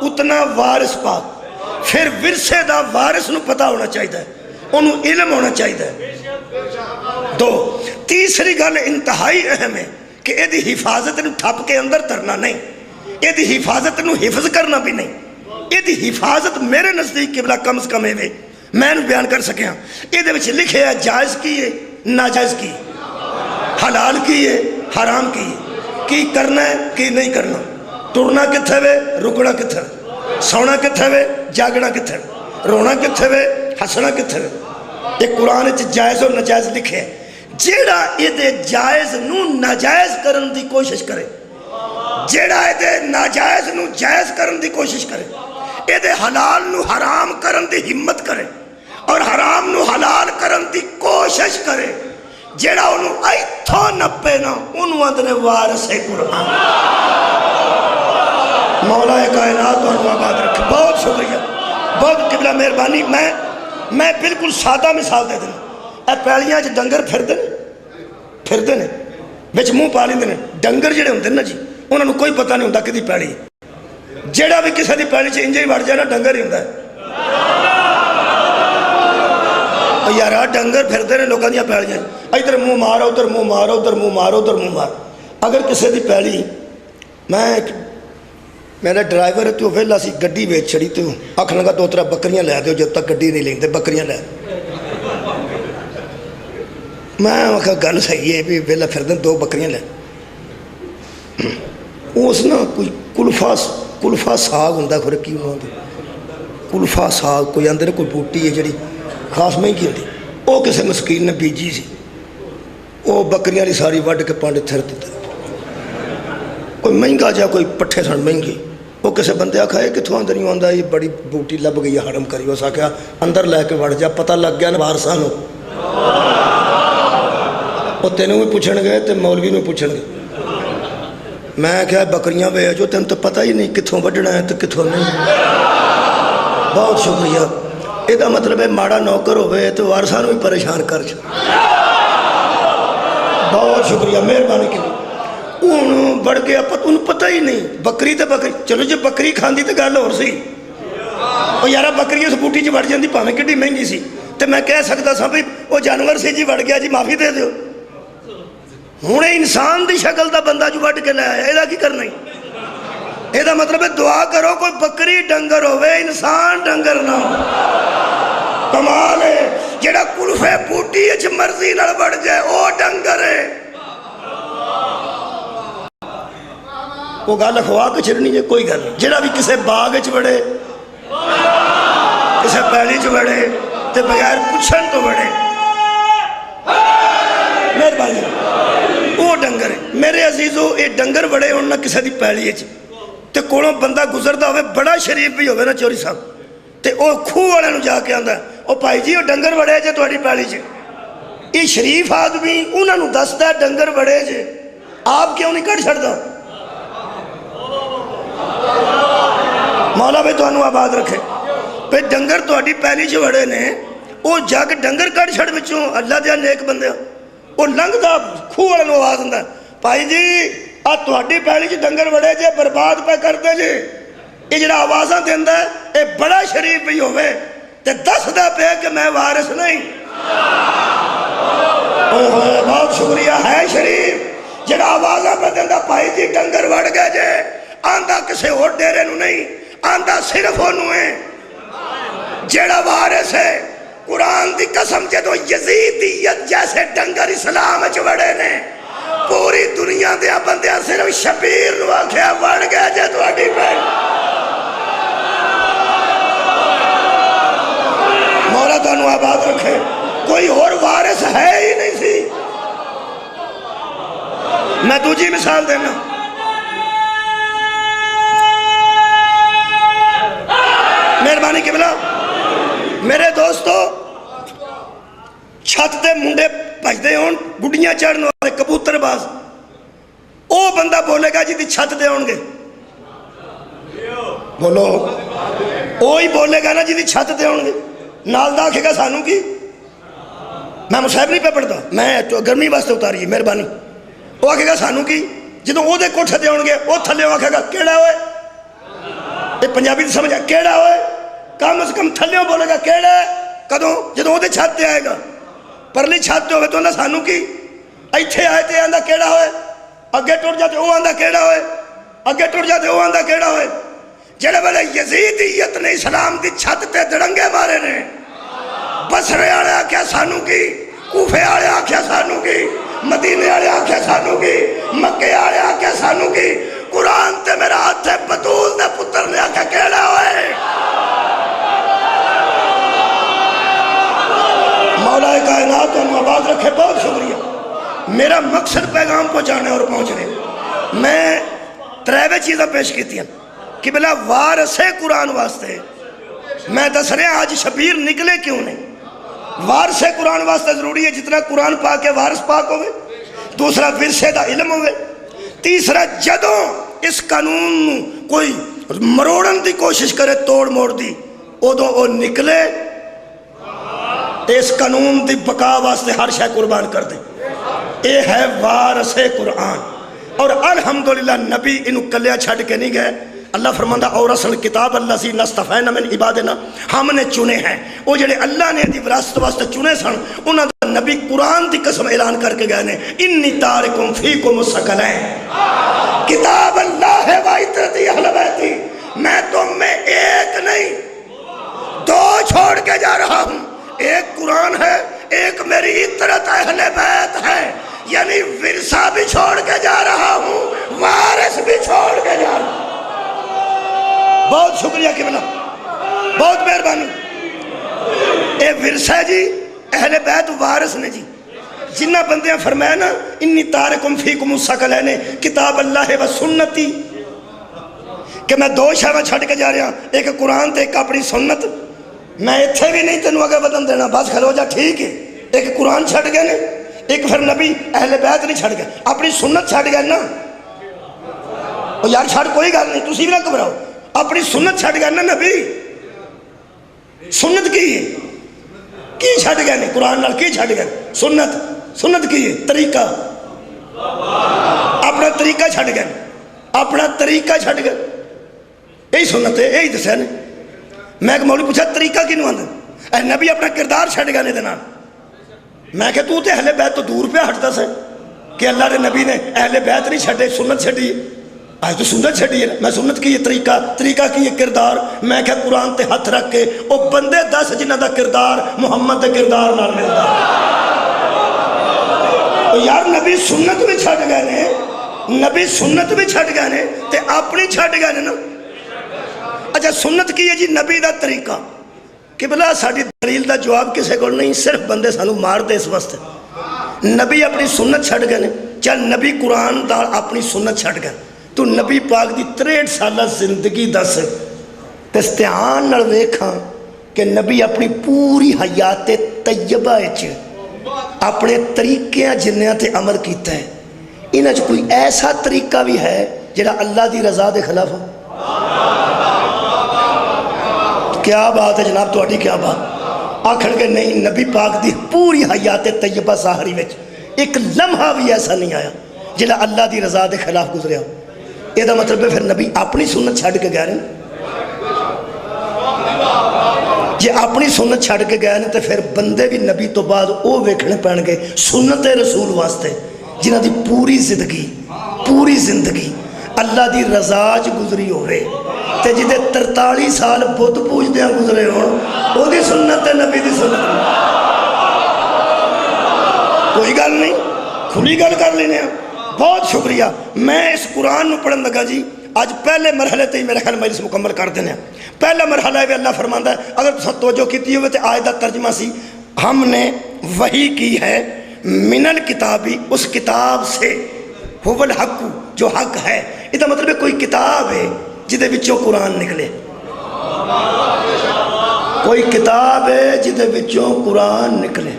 اتنا وارث پاک۔ پھر ورثے دا وارث نو پتہ ہونا چاہیے، انہوں علم ہونا چاہیے۔ دو تیسری گل انتہائی اہم ہے کہ یہ دی حفاظت نو ٹھپ کے اندر ترنا نہیں، یہ دی حفاظت نو حفظ کرنا بھی نہیں۔ یہ دی حفاظت میرے نزدیک قبلہ کم از کم ہے میں نو بیان کر سکیا۔ یہ دے وچ لکھے ہے جائز کی ہے ناجائز کی، حلال کی ہے حرام کی ہے، کی کرنا ہے کی نہیں کرنا، ٹرنا کتھے وے رکنا کتھے وے، سونا کتھے وے جاگنا کتھے وے، رونا کتھے وے ہسنا کتھے وے۔ یہ قرآن وچ جائز اور ناجائز لکھے ہے۔ جیڑا یہ جائز نو ناجائز کرن دی کوشش کرے، جیڑا یہ ناجائز نو جائز کرن دی کوشش کرے، یہ حلال نو حرام کرن دی ہمت کرے اور حرام نو حلال کرن دی کوشش کرے، جیڑا انہوں ایتھو نپے نا انہوں اندنے وارث قرآن۔ مولا کائنات انہوں آباد رکھے۔ بہت شکریہ، بہت قبلہ مہربانی۔ میں بالکل سادہ مثال دے دینا۔ اے پیڑیاں جو ڈنگر پھر دے نے بچ منہ پا لیندے نے، ڈنگر جڑے ہوندے نا جی انہوں نے کوئی پتہ نہیں ہوتا کہ دی پیڑی جیڑا بھی کسی دی پیڑی چ انجے ہی وڑ جائے نا ڈنگر ہی ہوندا ہے۔ یارا ڈنگر پھر دے نے لوگوں دیا پیڑیاں ادھر منہ مارو ادھر منہ مارو ادھر منہ مارو ادھر منہ مار۔ اگر کسی دی پیڑی میرا ڈرائیور ہے تو ویلا سی گڈی ویچ چھڑی تو آکھ لگا 2-3 بکریاں لے دیو جب تک گڈی نہیں لیں دے بکریاں لے میں آکھا گل صحیح ہے بھی ویلا پھر دیں 2 بکریاں لے اس نا کوئی کلفا ساگ ہوندہ ہے خورکی انہوں نے کلفا ساگ کوئی اندر کوئی بوٹی ہے جڑی خاص مہنگی ہوتی وہ کسی مسکین نے بیجی سی وہ بکریاں لی ساری وڈ کے پانڈے تھر دیتا کوئی مہنگا جا کوئی پٹھے سن مہنگی، وہ کسی بندے آخا یہ کتوں اندر نہیں آتا، یہ بڑی بوٹی لب گئی ہے ہڑم کری، اس آخیا اندر لے کے وڑ جا، پتہ لگ گیا نا وارثاں نوں، وہ تینوں بھی پوچھن گے تو مولوی بھی پوچھن گے۔ میں کہا بکریاں ویچو، تینوں تو پتہ ہی نہیں کتوں وڈنا ہے تو کتوں نہیں۔ بہت شکریہ۔ یہ مطلب ہے ماڑا نوکر ہوئے تو وارثاں نوں بھی پریشان کر چ۔ بہت شکریہ، مہربانی کی۔ ہوں بڑھ گیا، انہوں پتہ ہی نہیں بکری تو بکری، چلو جی بکری کھاندی تو گل ہور سی، وہ یارا بکری اس بوٹی چ وڑ جاندی بھاویں کڈی مہنگی سی، تو میں کہہ سکتا سا بھائی وہ جانور سی جی وڑ گیا جی معافی دے دیو۔ ہوں انسان دی شکل دا بندہ جو وڈ کے لے آیا، یہ کی کرنا ہی؟ یہ مطلب ہے دعا کرو کوئی بکری ڈنگر ہوئے، انسان ڈنگر نہ ہو۔ کمال ہے، جڑا کلفے بوٹی اچ مرضی نال بڑھ جائے وہ ڈنگر ہے۔ وہ گل اخوا کے چھڑنی ہے، کوئی گل نہیں۔ جڑا بھی کسے باغ اچ وڑے، کسے پیلی چ وڑے تے بغیر پوچھن تو وڑے، مہربانی وہ ڈنگر ہے۔ میرے عزیزو یہ ڈنگر وڑے ہون نہ کسے دی پیلی اچ تے کولوں بندہ گزردا ہوئے بڑا شریف بھی ہوئے نا چوری صاحب تے او کھوہ والے نوں جا کے آندا ہے او بھائی جی وہ ڈنگر وڑے جے تہاڈی پیلی چ۔ یہ شریف آدمی انہاں نوں دسدا ہے ڈنگر وڑے جے، آپ کیوں نہیں کڈ چھڑدا؟ مولا بھی تانوں آباد رکھے۔ پھر ڈنگر تہاڈی پیلی چ وڑے نے، وہ جگ ڈنگر کڈ چھڑ وچوں، اللہ دیا نیک بندے وہ لنگدا کھوہ والے نوں آواز دیندا ہے بھائی جی آ تہاڈی پیلی چ ڈنگر وڑے جے، برباد پہ کردے جے۔ یہ جڑا آوازاں دیندا ہے یہ بڑا شریف بھی ہوئے تے دسدا پے کہ میں وارث نہیں۔ بہت شکریہ، ہے شریف جڑا آوازاں پہ دیندا بھائی جی ڈنگر وڑ گئے جے، آندا کسے اور ڈیرے نوں نہیں، آندا صرف انہوں ہے جڑا وارث ہے۔ قرآن دی قسم جدو یزیدیت جیسے ڈنگر اسلام اچ وڑے نے، پوری دنیا دیا بندیاں صرف شبیر نو آکھیا وڑ گیا جے تہاڈی پیل۔ مولا تانوں آباد رکھے۔ کوئی اور وارث ہے ہی نہیں سی۔ میں دوجی مثال دینا، مہربانی کی بلا میرے دوستو، چھت دے منڈے بجدے ہون گڈیاں چڑھنے والے کبوتر باز، او بندہ بولے گا جی دی چھت دے ہون گے، بولو اوہی بولے گا نا جی دی چھت دے ہون گے، نال دا آکھے گا سانوں کی۔ میں مصحف نہیں پہ پڑھتا، میں تو گرمی واسطے اتاری ہے، مہربانی۔ وہ آکھے گا سانوں کی، جدوں او دے کوٹھے دے ہون گے او تھلے آکھے گا کیڑا ہوئے، یہ پنجابی دی سمجھا کیڑا ہوئے، کم از کم تھلیوں بولے گا کیڑا ہے، کدوں جدوں دے چھت تے آئے گا، پرلی چھت تے ہوئے تو اندہ سانوں کی، ایتھے آئے تے اندہ کیڑا ہوئے، اگے ٹوٹ جاتے او اندہ کیڑا ہوئے، اگے ٹوٹ جاتے او اندہ کیڑا ہوئے۔ جڑے بلے یزیدیت نے اسلام دی چھت تے دڑنگے مارے نے، بصرے آلے آکھیا سانوں کی، کوفے آلے آکھیا سانوں کی، مدینے آلے آکھیا سانوں کی، مکے آلے آکھیا سانوں کی، قرآن تے میرا ہاتھ ہے بطول دے پتر نے آکھیا کیڑا ہوئے۔ مولا کائنات انہوں آباد رکھے، بہت شکریہ۔ میرا مقصد پیغام پہنچانے اور پہنچنے، میں تریوے چیزیں پیش کیتی ہیں کہ بلا وارث قرآن واسطے، میں دس رہے ہیں آج شبیر نکلے کیوں نہیں۔ وارث قرآن واسطے ضروری ہے جتنا قرآن پاک ہے وارث پاک ہوئے، دوسرا ورثے دا علم ہوئے، تیسرا جدوں اس قانون کوئی مروڑن دی کوشش کرے توڑ موڑ دی ادو او نکلے اس قانون دی بقا واسطے ہر شے قربان کر دے۔ اے ہے وارث قرآن، اور الحمدللہ نبی انہوں کلیا چھڑ کے نہیں گئے۔ اللہ فرماندہ اور اصل کتاب اللہ سی نستفینا من عبادنا، ہم نے چنے ہیں وہ جڑے اللہ نے دی وراثت واسطے چنے سن، انہاں دا نبی قرآن دی قسم اعلان کر کے گئے نے انی تارکم فیکم الثقلین، کتاب اللہ ہے وعطرتی اہل بیتی، میں تم میں ایک نہیں دو چھوڑ کے جا رہا ہوں، ایک قرآن ہے، ایک میری عطرت اہل بیت ہے، یعنی ورثہ بھی چھوڑ کے جا رہا ہوں، وارث بھی چھوڑ کے جا رہا ہوں۔ بہت شکریہ قبلہ، بہت مہربانی۔ اے ورثہ جی، اہل بیت وارث نے جی، جنہ بندیاں فرمایا نا انی تارکم فیکم الثقلین کتاب اللہ و سنتی کہ میں دو شاہ چھڑ کے جا رہا ہوں، ایک قرآن تے ایک اپنی سنت، میں اتھے بھی نہیں تینوں اگے بدن دینا، بس کھلو جا ٹھیک ہے، ایک قرآن چھڑ گئے نے، ایک پھر نبی اہل بیت نہیں چھڑ گئے، اپنی سنت چھڑ گئے نا، یار چھڑ کوئی گل نہیں، تسی بھی نہ گھبراؤ، اپنی سنت چھڑ گئے نا، نبی سنت کی ہے کی چھڑ گئے نے، قرآن نال کی چھڑ گئے، سنت کی ہے، طریقہ اپنا طریقہ چھڑ گئے، اپنا طریقہ چھڑ گئے، یہی سنت ہے، یہی دسیا نے۔ میں ایک مولوی پوچھا طریقہ کی نواندہ اے نبی اپنا کردار چھڑ گئے نے دینا، میں کہ تو تے اہل بیت تو دور پہ ہٹتا سے کہ اللہ نے نبی نے اہل بیت نہیں چھڑے، سنت چھڑی ہے، آج تو سنت چھڑی ہے، میں سنت کی یہ طریقہ کی یہ کردار، میں کہ قرآن تے ہاتھ رکھ کے او بندے 10 جنہ دا کردار محمد دے کردار نال ملدا، یار نبی سنت بھی چھڑ گئے نے، نبی سنت بھی چھڑ گئے نے تے اپنی چھڑ گئے نے نا۔ اچھا سنت کی ہے جی نبی دا طریقہ، قبلہ ساڑھی دلیل دا جواب کسے کو نہیں، صرف بندے سانو مار دے اس وقت، نبی اپنی سنت چھڑ گئے نے، چل نبی قرآن دا اپنی سنت چھڑ گئے، تو نبی پاک دی 63 سالہ زندگی دس تستعان نڑ ویکھاں کہ نبی اپنی پوری حیات طیبہ اچھ اپنے طریقے جنیاں تے عمل کیتا ہے، انہاں چ کوئی ایسا طریقہ بھی ہے جڑا اللہ دی رضا دے خلاف ہو؟ کیا بات ہے جناب تہاڈی، کیا بات، آکھن کے نہیں نبی پاک دی پوری حیات طیبہ ظاہری وچ ایک لمحہ بھی ایسا نہیں آیا جڑا اللہ دی رضا دے خلاف گزریا ہو، یہ دا مطلب ہے پھر نبی اپنی سنت چھڑ کے گئے ہیں، جی اپنی سنت چھڑ کے گئے ہیں تو پھر بندے بھی نبی تو بعد او ویکھنے پہن گے سنت رسول واسطے جنہ دی پوری زندگی اللہ دی رضا چ گزری ہوئے تے جدے 43 سال بت پوجدیاں گزرے ہون او دی سنت ہے نبی دی سنت، کوئی گل نہیں، کھلی گل کر لینے ہیں۔ بہت شکریہ، میں اس قرآن نو پڑھن لگا جی، آج پہلے مرحلے تے ہی میرے خیال مجلس مکمل کر دینے ہیں۔ پہلا مرحلہ ہے اللہ فرماندہ ہے، اگر تو توجہ کیتی ہوئے تے آیت دا ترجمہ سی، ہم نے وحی کی ہے من الکتابی، اس کتاب سے، هو الحق، جو حق ہے، یہ مطلب ہے کوئی کتاب ہے جدے بچوں قرآن نکلے، کوئی کتاب ہے جدے بچوں قرآن نکلے،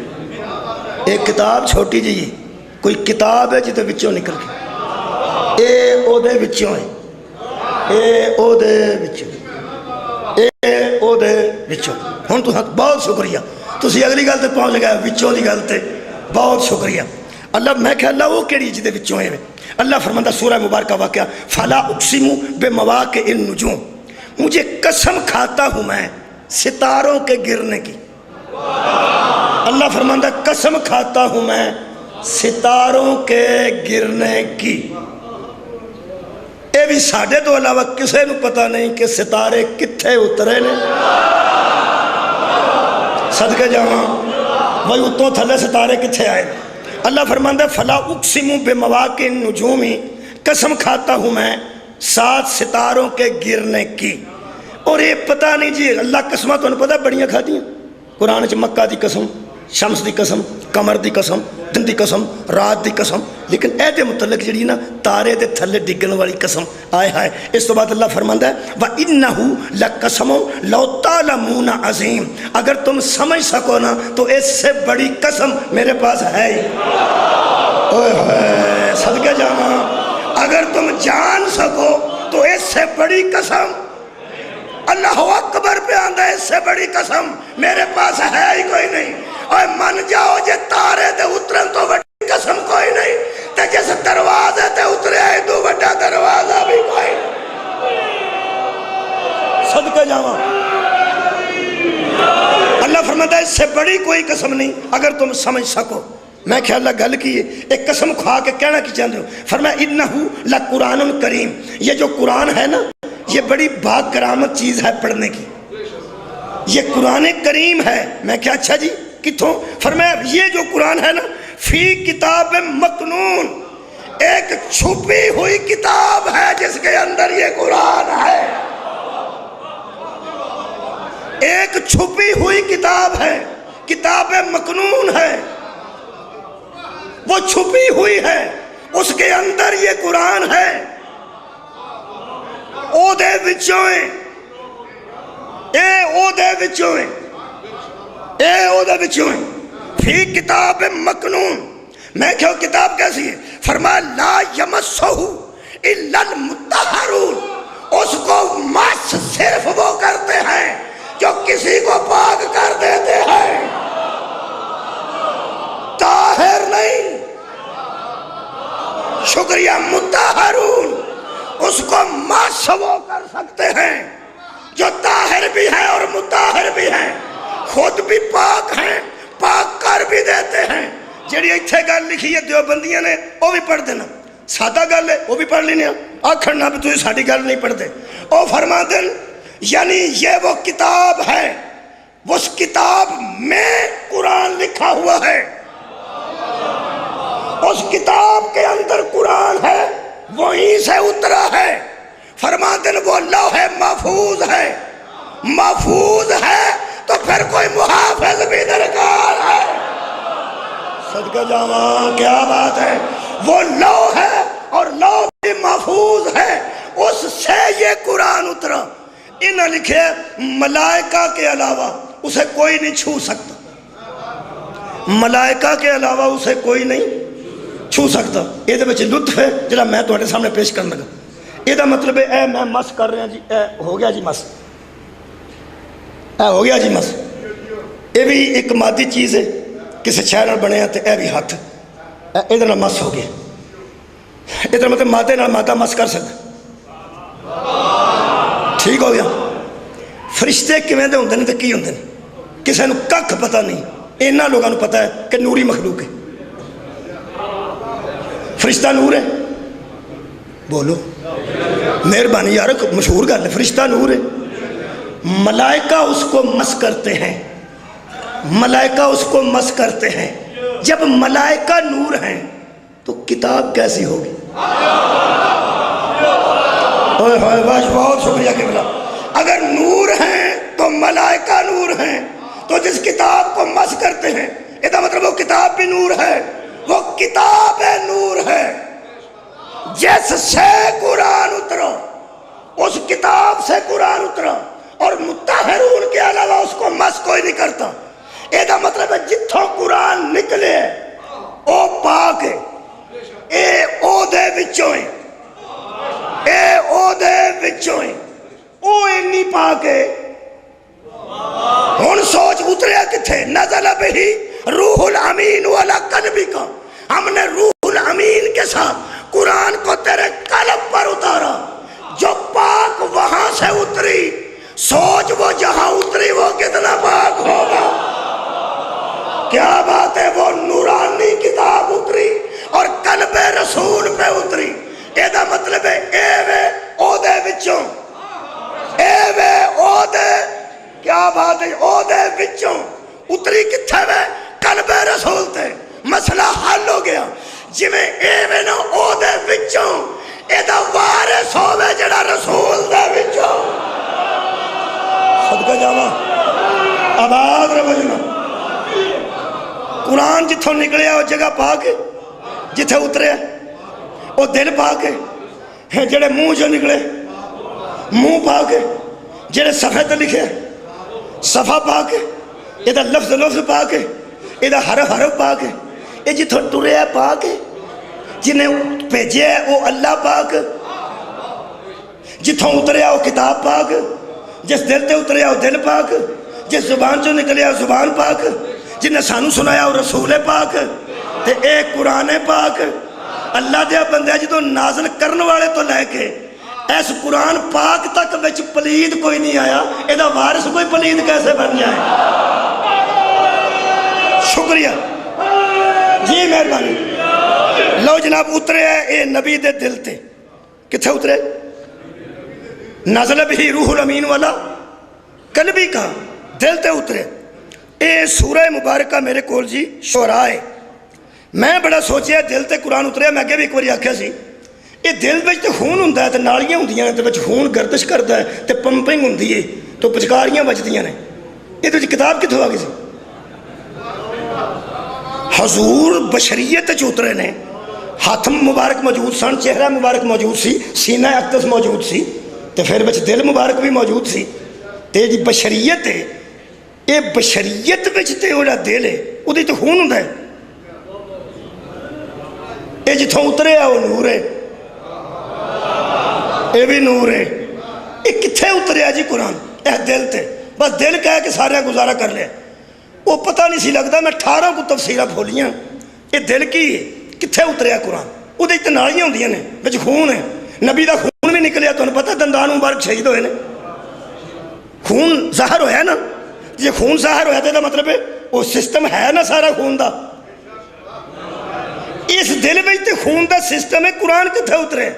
ایک کتاب چھوٹی جی کوئی کتاب ہے جدے بچوں نکل کے اے او دے بچوں ہے، اے او دے بچوں، اے او دے بچوں، ہن تو بہت شکریہ، تسی اگلی گل تے پہنچ گئے بچوں دی گل تے، بہت شکریہ اللہ۔ میں کہ اللہ وہ کیڑی جدے بچوں ہے، اللہ فرماندہ سورہ مبارکہ واقعہ فلا اقسم بمواقع النجوم، مجھے قسم کھاتا ہوں میں ستاروں کے گرنے کی، اللہ فرماندہ قسم کھاتا ہوں میں ستاروں کے گرنے کی، اے بھی ساڑھے تو علاوہ کسے نو پتہ نہیں کہ ستارے کتھے اترے نے، صدقے جاواں وہی اتوں تھلے ستارے کتھے آئے، اللہ فرماندہ فلا اقسم بمواقع النجوم، قسم کھاتا ہوں میں 7 ستاروں کے گرنے کی، اور یہ پتہ نہیں جی اللہ قسمہ تو انہوں پتہ بڑیاں کھا دیا، قرآن چ مکہ دی قسم، شمس دی قسم، قمر دی قسم، دن دی قسم، رات دی قسم، لیکن اے دے متعلق جڑی نا تارے دے تھلے ڈگن والی قسم آئے ہائے۔ اس تو بعد اللہ فرماندہ ہے وَإِنَّهُ لَقَسَمٌ لَوْ تَعْلَمُونَ عَظِيمٌ، اگر تم سمجھ سکو نا تو اس سے بڑی قسم میرے پاس ہے ہی، اوہ ہوئے صدقے جاواں، اگر تم جان سکو تو اس سے بڑی قسم، اللہ اکبر پہ آندہ ہے، اس سے بڑی قسم میرے پاس ہے ہی کوئی نہیں، اور من جاؤ جے تارے دے اترن تو بڑی قسم کوئی نہیں، تے جس دروازے تے اترے آئے تو بڑا دروازہ بھی کوئی، صدقے جاواں اللہ فرماتا ہے اس سے بڑی کوئی قسم نہیں اگر تم سمجھ سکو۔ میں کہ اللہ گل کی ہے ایک قسم کھا کے کہنا کی چاہتے ہو، فرمایا انہو لقرآن کریم، یہ جو قرآن ہے نا یہ بڑی باکرامت چیز ہے پڑھنے کی، یہ قرآن کریم ہے۔ میں کیا اچھا جی کتوں؟ فرمایا یہ جو قرآن ہے نا فی کتاب مکنون، ایک چھپی ہوئی کتاب ہے جس کے اندر یہ قرآن ہے، ایک چھپی ہوئی کتاب ہے، کتاب مکنون ہے۔ وہ چھپی ہوئی ہے، اس کے اندر یہ قرآن ہے۔ او دے وچوں اے او دے وچوں اے او دے وچوں فی کتاب مکنون۔ میں کہو کتاب کیسی ہے؟ فرمایا لا یمسہ الا المطہرون، اس کو مس صرف وہ کرتے ہیں جو کسی کو پاک کر دیتے ہیں، طاہر نہیں۔ شکریہ، مطہرون، اس کو مس وہ کر سکتے ہیں جو طاہر بھی ہیں اور مطہر بھی ہیں، خود بھی پاک ہیں، پاک کر بھی دیتے ہیں۔ جیڑی ایتھے گل لکھی ہے دیوبندیاں نے وہ بھی پڑھ دینا، سادہ گل ہے وہ بھی پڑھ لینے، آکھڑ نہ بھی تجھے ساڑی گل نہیں پڑھ دے۔ او فرما دن یعنی یہ وہ کتاب ہے، اس کتاب میں قرآن لکھا ہوا ہے، اس کتاب کے اندر قرآن ہے، وہیں سے اترا ہے۔ فرما دن وہ لوح محفوظ ہے، محفوظ ہے تو پھر کوئی محافظ بھی درکار ہے۔ صدقہ جاواں، کیا بات ہے، وہ لوح ہے اور لوح بھی محفوظ ہے، اس سے یہ قرآن اترا۔ انہاں لکھے ملائکہ کے علاوہ اسے کوئی نہیں چھو سکتا، ملائکہ کے علاوہ اسے کوئی نہیں چھو سکتا۔ یہ دے بچے لطف ہے جڑا میں تواڈے سامنے پیش کرنے لگا۔ یہ دا مطلب ہے اے میں مس کر رہا جی، اے ہو گیا جی مس، اے ہو گیا جی مس۔ یہ بھی ایک مادی چیز ہے، کسی شہر نال بنے تے اے بھی ہاتھ، ادھر نال مس ہو گیا۔ ادھر مطلب مادے نال مادہ مس کر سکتا، ٹھیک ہو گیا۔ فرشتے کیویں دے ہوندے نے تے کی ہوندے نے کسے نوں ککھ پتہ نہیں، انہاں لوگاں نوں پتہ ہے کہ نوری مخلوق ہے۔ فرشتہ نور ہے، بولو مہربانی یار، مشہور گل ہے، فرشتہ نور ہے۔ ملائکہ اس کو مس کرتے ہیں، ملائکہ اس کو مس کرتے ہیں۔ جب ملائکہ نور ہیں تو کتاب کیسی ہوگی؟ بہت شکریہ قبلہ۔ اگر نور ہیں تو ملائکہ نور ہیں، تو جس کتاب کو مس کرتے ہیں یہ مطلب وہ کتاب بھی نور ہے، وہ کتاب نور ہے جس سے قرآن اترا، اس کتاب سے قرآن اترا، اور مطہرون کے علاوہ اس کو مس کوئی نہیں کرتا۔ یہ مطلب ہے جتھوں قرآن نکلے او پاک ہے، اے او دے وچوں ہے، اے او دے وچوں ہے، او انی پاک ہے۔ ہن سوچ اتریا کتھے؟ نزل بہی روح الامین والا قلبی کا، ہم نے روح الامین کے ساتھ قرآن کو تیرے قلب پر اتارا، جو پاک وہاں سے اتری، سوچ وہ جہاں اتری وہ کتنا پاک ہوگا۔ کیا بات ہے، وہ نورانی کتاب اتری اور قلب رسول پہ اتری۔ یہ مطلب ہے اے وے او دے وچوں، اے وے او دے، کیا بات ہے، او دے وچوں اتری کتھے وے؟ قلب رسول تے۔ مسئلہ حل ہو گیا، جی میں اے وے نا او دے وچوں، اے دا وارث ہوئے جڑا رسول دے وچوں۔ صدقہ جاواں، آباد رہو جنا۔ قرآن جتھوں نکلے وہ جگہ پاک ہے، جتھے اترے وہ دل پاک ہے، جڑے منہ جو نکلے منہ پاک ہے، جڑے صفحے تے لکھے صفحہ پاک ہے، یہ دا لفظ لفظ پاک ہے، یہ دا حرف حرف پاک ہے، یہ جتھوں ٹرے پاک ہے، جنہیں بھیجے وہ اللہ پاک، جتھوں اتریا وہ کتاب پاک، جس دل تے اتریا وہ دل پاک، جس زبان جو نکلیا وہ زبان پاک، جنہیں سانو سنایا وہ رسول پاک، تے اے قرآن پاک۔ اللہ دیا بندے جدو نازل کرن والے تو لے کے اس قرآن پاک تک بچ پلید کوئی نہیں آیا، ایدہ وارث کوئی پلید کیسے بن جائے؟ شکریہ جی، مہربانی۔ لو جناب اترے ہے اے نبی دے دل تے، کتھے اترے؟ نزل بھی روح الامین والا قلبی کا، دل تے اترے۔ اے سورہ مبارکہ میرے کول جی شعراء ہے، میں بڑا سوچیا دل تے قرآن اتریا، میں اگے بھی ایک باری آکھیا سی یہ دل وچ تے خون ہوندا ہے تے نالیاں ہوندیاں نے تے وچ خون گردش کردا ہے تے پمپنگ ہوندی ہے تو پچکاریاں بجدیاں نے، یہ وچ کتاب کتھوں آ گئی سی؟ حضور بشریت اترے نے، ہاتھ مبارک موجود سن، چہرہ مبارک موجود سی، سینہ اقدس موجود سی، تو پھر بچ دل مبارک بھی موجود سی، تے جی بشریت ہے، یہ بشریت بچ تے وہ دل ہے وہ تو خون ہوں ہے، یہ جتوں اترے ہے وہ نور ہے، یہ بھی نور ہے، یہ کتھے اترے ہے جی قرآن؟ یہ دل تے، بس دل کہہ کے سارے گزارا کر لیا، وہ پتہ نہیں سی لگتا، میں 18 کو تفسیرہ کھولیاں، یہ دل کی ہے کتھے اتریا قرآن؟ وہ تو نالیاں ہوندیاں نے بچ خون ہے، نبی دا خون بھی نکلیا، تو پتہ دندان مبارک شہید ہوئے نے، خون ظاہر ہویا نا، یہ خون ظاہر ہویا تھا مطلب ہے وہ سسٹم ہے نا سارا خون دا، اس دل میں تے خون دا سسٹم ہے، قرآن کتھے اترے؟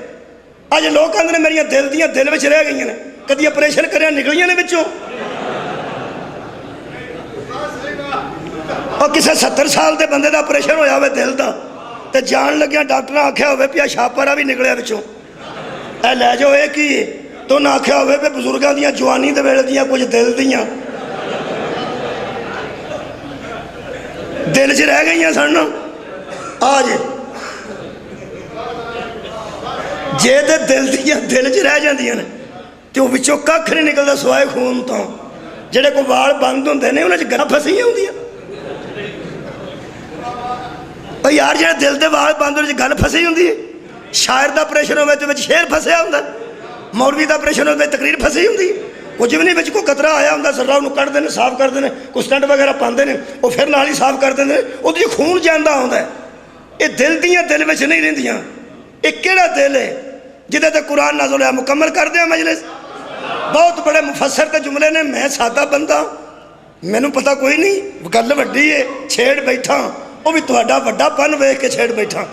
آج لوگ کہندے نے میری دل دیاں دل وچ رہ گئی ہیں، کدی آپریشن کریا نکلیاں نے بچوں، اور کسے 70 سال دے بندے دا آپریشن ہویا ہوئے دل دا، تے جان لگیا ڈاکٹر آکھیا ہوئے پیا شاپرہ بھی نکلیا بچوں، اے لے جو ایک ہی ہے، تو نہ آکھیا ہوئے پہ بزرگاں دیاں جوانی دے ویلے دیاں کچھ دل دیاں دل چ رہ گئی ہیں سن، آج جے دے دل دیاں دل چ رہ جاندیاں نے تو بچوں ککھ نہیں نکلدا سوائے خون تو، جڑے کو وال بند ہوندے نے انہاں چ گلاں پھسیاں ہوندیاں، او یار جڑے دل دے وال بند ہوندے گل پھسی ہوندی ہے، شاعر دا آپریشن ہوے تے وچ شعر پھسیا ہوندا، مولوی دا آپریشن ہوے تقریر پھسی ہوندی، کچھ بھی نہیں بچ کو قطرہ آیا ہوندا، ذرہ انہوں کٹ دینے صاف کر دینے، کوئی سٹنٹ وغیرہ پاندے نے، وہ پھر نال ہی صاف کر دینے، وہ دی خون جاندہ ہوندا ہے، یہ دل دیاں دل وچ نہیں رہندیاں، یہ کیڑا دل ہے جدے تے قرآن نازل ہے؟ مکمل کر دیا مجلس، بہت بڑے مفسر تے جملے نے، میں سادہ بندہ، میں نو پتہ کوئی نہیں، گل وڈی ہے، چھیڑ بیٹھا، وہ بھی توڑا وڈا پن ویکھ کے چھیڑ بیٹھا،